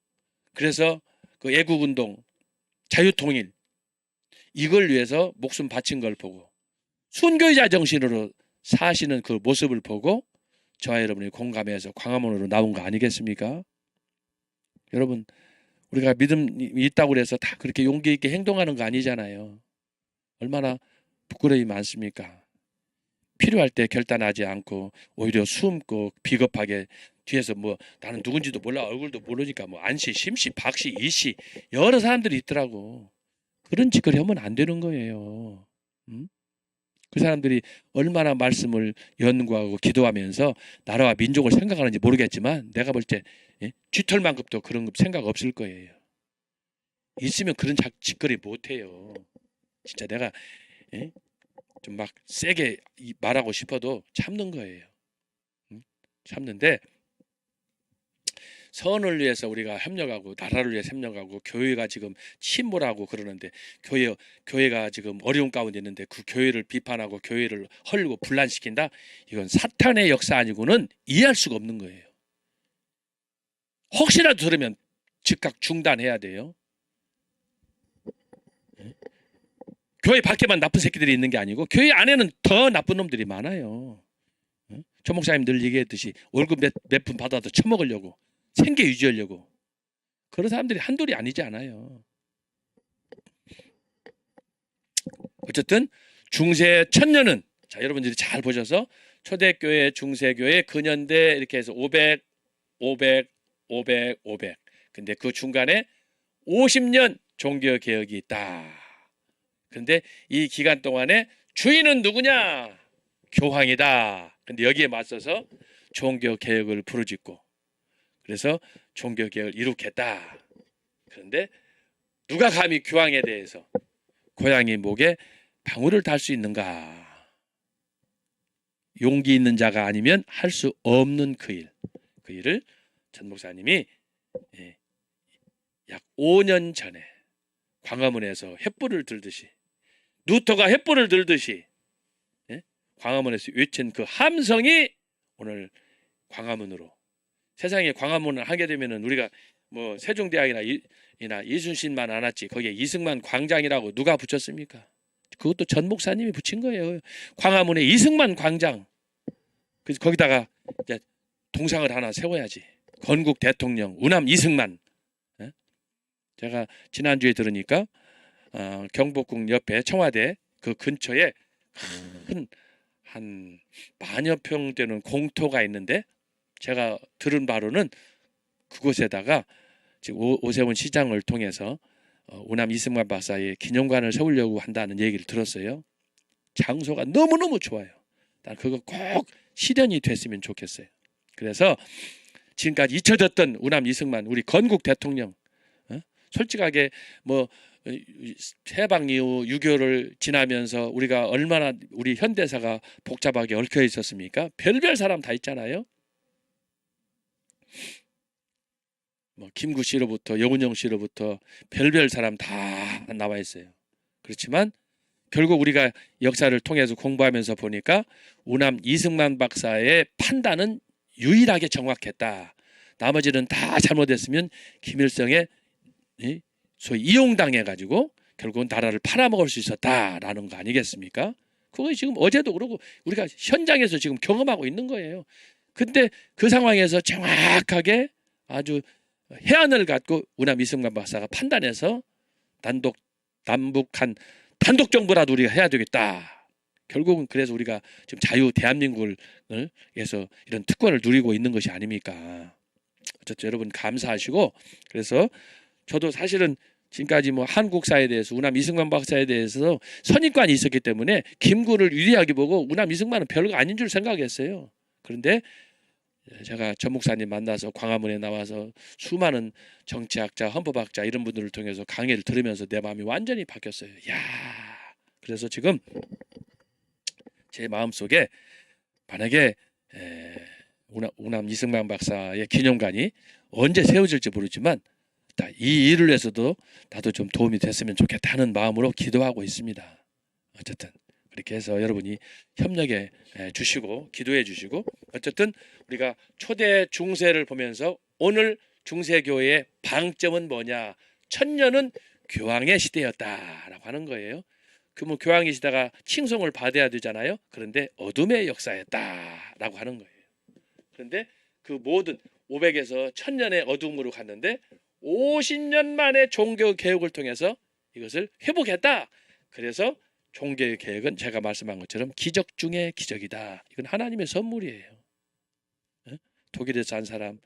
그래서 그 애국운동, 자유통일, 이걸 위해서 목숨 바친 걸 보고 순교자 정신으로 사시는 그 모습을 보고 저와 여러분이 공감해서 광화문으로 나온 거 아니겠습니까? 여러분, 우리가 믿음이 있다고 해서 다 그렇게 용기 있게 행동하는 거 아니잖아요. 얼마나 부끄러움이 많습니까? 필요할 때 결단하지 않고 오히려 숨고 비겁하게 뒤에서 뭐 나는 누군지도 몰라, 얼굴도 모르니까 뭐 안씨, 심씨, 박씨, 이씨 여러 사람들이 있더라고. 그런 짓거리 하면 안 되는 거예요. 그 사람들이 얼마나 말씀을 연구하고 기도하면서 나라와 민족을 생각하는지 모르겠지만 내가 볼 때 쥐털만큼도 그런 생각 없을 거예요. 있으면 그런 짓거리 못해요. 진짜 내가 좀 막 세게 말하고 싶어도 참는 거예요. 참는데 선을 위해서 우리가 협력하고 나라를 위해서 협력하고 교회가 지금 침몰하고 그러는데 교회가 지금 어려운 가운데 있는데 그 교회를 비판하고 교회를 헐고 분란시킨다? 이건 사탄의 역사 아니고는 이해할 수가 없는 거예요. 혹시라도 들으면 즉각 중단해야 돼요. 교회 밖에만 나쁜 새끼들이 있는 게 아니고 교회 안에는 더 나쁜 놈들이 많아요. 조 목사님 늘 얘기했듯이 월급 몇 푼 받아도 처먹으려고, 생계 유지하려고, 그런 사람들이 한둘이 아니지 않아요. 어쨌든 중세 천년은, 자 여러분들이 잘 보셔서 초대교회, 중세교회, 근현대 이렇게 해서 500, 500, 500, 500. 근데 그 중간에 50년 종교개혁이 있다. 그런데 이 기간 동안에 주인은 누구냐? 교황이다. 근데 여기에 맞서서 종교개혁을 부르짖고, 그래서 종교개혁을 이룩했다. 그런데 누가 감히 교황에 대해서 고양이 목에 방울을 달 수 있는가? 용기 있는 자가 아니면 할 수 없는 그 일. 그 일을 전 목사님이 약 5년 전에 광화문에서 횃불을 들듯이, 루터가 횃불을 들듯이 광화문에서 외친 그 함성이 오늘 광화문으로, 세상에 광화문을 하게 되면은 우리가 뭐 세종대왕이나 이순신만 안 왔지 거기에 이승만 광장이라고 누가 붙였습니까? 그것도 전 목사님이 붙인 거예요. 광화문에 이승만 광장. 그래서 거기다가 이제 동상을 하나 세워야지. 건국 대통령 우남 이승만. 제가 지난주에 들으니까 경복궁 옆에 청와대 그 근처에 큰 한 만여 평 되는 공터가 있는데, 제가 들은 바로는 그곳에다가 지금 오세훈 시장을 통해서 우남 이승만 박사의 기념관을 세우려고 한다는 얘기를 들었어요. 장소가 너무너무 좋아요. 난 그거 꼭 실현이 됐으면 좋겠어요. 그래서 지금까지 잊혀졌던 우남 이승만, 우리 건국 대통령, 솔직하게 뭐 해방 이후 6.25를 지나면서 우리가 얼마나 우리 현대사가 복잡하게 얽혀 있었습니까? 별별 사람 다 있잖아요. 뭐 김구 씨로부터 여운형 씨로부터 별별 사람 다 나와 있어요. 그렇지만 결국 우리가 역사를 통해서 공부하면서 보니까 우남 이승만 박사의 판단은 유일하게 정확했다. 나머지는 다 잘못했으면 김일성의 소위 이용당해 가지고 결국은 나라를 팔아먹을 수 있었다라는 거 아니겠습니까? 그거 지금 어제도 그러고 우리가 현장에서 지금 경험하고 있는 거예요. 근데 그 상황에서 정확하게 아주 해안을 갖고 우남 이승만 박사가 판단해서 남북한 단독 정부라도 우리가 해야 되겠다. 결국은 그래서 우리가 지금 자유 대한민국을 해서 이런 특권을 누리고 있는 것이 아닙니까? 어쨌든 여러분 감사하시고, 그래서 저도 사실은 지금까지 뭐 한국사에 대해서 우남 이승만 박사에 대해서 선입관이 있었기 때문에 김구를 유리하게 보고 우남 이승만은 별거 아닌 줄 생각했어요. 그런데 제가 전 목사님 만나서 광화문에 나와서 수많은 정치학자, 헌법학자 이런 분들을 통해서 강의를 들으면서 내 마음이 완전히 바뀌었어요. 야, 그래서 지금 제 마음속에 만약에 우남 이승만 박사의 기념관이 언제 세워질지 모르지만 이 일을 위해서도 나도 좀 도움이 됐으면 좋겠다는 마음으로 기도하고 있습니다. 어쨌든 그렇게 해서 여러분이 협력해 주시고 기도해 주시고, 어쨌든 우리가 초대 중세를 보면서 오늘 중세교회의 방점은 뭐냐? 천년은 교황의 시대였다라고 하는 거예요. 그러면 교황의 시대가 칭송을 받아야 되잖아요. 그런데 어둠의 역사였다라고 하는 거예요. 그런데 그 모든 500에서 1000년의 어둠으로 갔는데 50년 만에 종교 개혁을 통해서 이것을 회복했다. 그래서 종교 개혁은 제가 말씀한 것처럼 기적 중의 기적이다. 이건 하나님의 선물이에요. 독일에서 한 사람,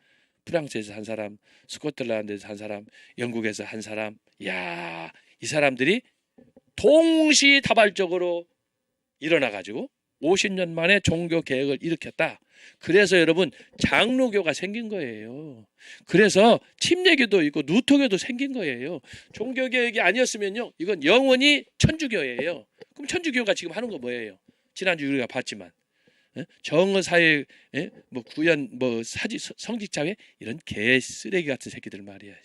프랑스에서 한 사람, 스코틀랜드에서 한 사람, 영국에서 한 사람, 야, 이 사람들이 동시다발적으로 일어나 가지고 50년 만에 종교 개혁을 일으켰다. 그래서 여러분 장로교가 생긴 거예요. 그래서 침례교도 있고 누토교도 생긴 거예요. 종교 개혁이 아니었으면요, 이건 영원히 천주교예요. 그럼 천주교가 지금 하는 거 뭐예요? 지난주 우리가 봤지만 정의사회, 뭐 구현, 뭐 성직자회 이런 개 쓰레기 같은 새끼들 말이야.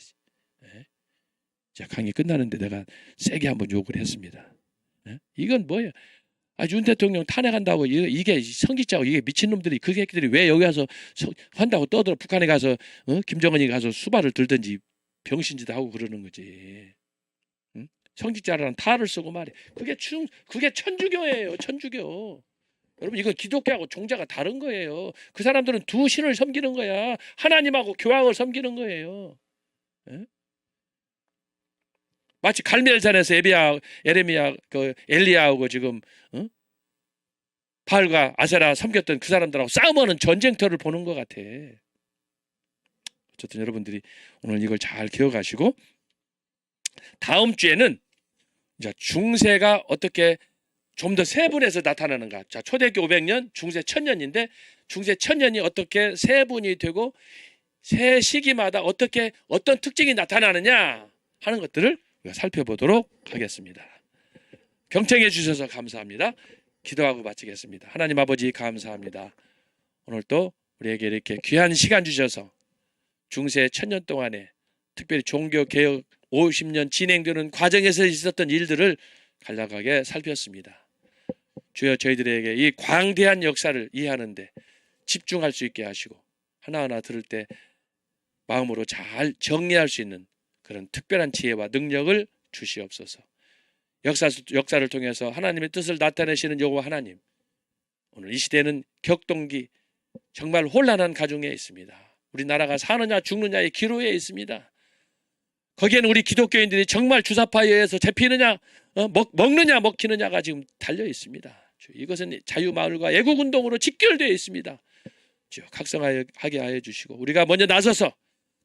자, 강의 끝나는데 내가 세게 한번 욕을 했습니다. 이건 뭐예요? 윤 대통령 탄핵한다고 이게 성직자고 이게 미친놈들이 그 새끼들이 왜 여기 가서 한다고 떠들어. 북한에 가서 김정은이 가서 수발을 들든지 병신짓 하고 그러는 거지. 성직자라는 탈을 쓰고 말이야. 그게 천주교예요. 천주교. 여러분 이거 기독교하고 종자가 다른 거예요. 그 사람들은 두 신을 섬기는 거야. 하나님하고 교황을 섬기는 거예요. 마치 갈멜산에서 에레미야 엘리야하고 지금 바알과 아세라 섬겼던 그 사람들하고 싸움하는 전쟁터를 보는 것 같아. 어쨌든 여러분들이 오늘 이걸 잘 기억하시고, 다음 주에는 중세가 어떻게 좀 더 세분해서 나타나는가. 자, 초대교 500년, 중세 1000년인데 중세 1000년이 어떻게 세분이 되고 세 시기마다 어떤 특징이 나타나느냐 하는 것들을 우리가 살펴보도록 하겠습니다. 경청해 주셔서 감사합니다. 기도하고 마치겠습니다. 하나님 아버지 감사합니다. 오늘 또 우리에게 이렇게 귀한 시간 주셔서 중세 1000년 동안에 특별히 종교개혁 50년 진행되는 과정에서 있었던 일들을 간략하게 살폈습니다. 주여 저희들에게 이 광대한 역사를 이해하는데 집중할 수 있게 하시고 하나하나 들을 때 마음으로 잘 정리할 수 있는 그런 특별한 지혜와 능력을 주시옵소서. 역사를 통해서 하나님의 뜻을 나타내시는 여호와 하나님, 오늘 이 시대는 격동기 정말 혼란한 가중에 있습니다. 우리나라가 사느냐 죽느냐의 기로에 있습니다. 거기에는 우리 기독교인들이 정말 주사파에 의해서 잡히느냐 먹느냐 먹히느냐가 지금 달려 있습니다. 이것은 자유마을과 애국운동으로 직결되어 있습니다. 각성하게 하여 주시고 우리가 먼저 나서서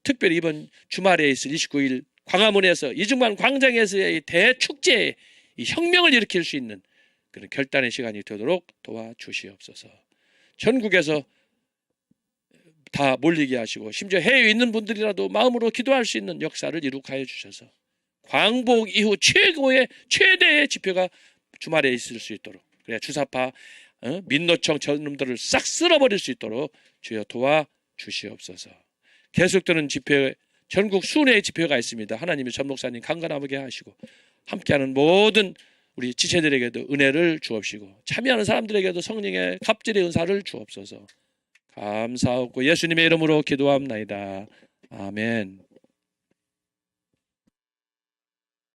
특별히 이번 주말에 있을 29일 광화문에서 이중만 광장에서의 대축제에 이 혁명을 일으킬 수 있는 그런 결단의 시간이 되도록 도와주시옵소서. 전국에서 다 몰리게 하시고 심지어 해외에 있는 분들이라도 마음으로 기도할 수 있는 역사를 이룩하여 주셔서 광복 이후 최대의 집회가 주말에 있을 수 있도록, 그래야 주사파 민노총 저놈들을 싹 쓸어버릴 수 있도록 주여 도와주시옵소서. 계속되는 집회, 전국 순회의 집회가 있습니다. 하나님이 전 목사님 강건하게 하시고 함께하는 모든 우리 지체들에게도 은혜를 주옵시고 참여하는 사람들에게도 성령의 갑질의 은사를 주옵소서. 감사하고 예수님의 이름으로 기도합나이다. 아멘.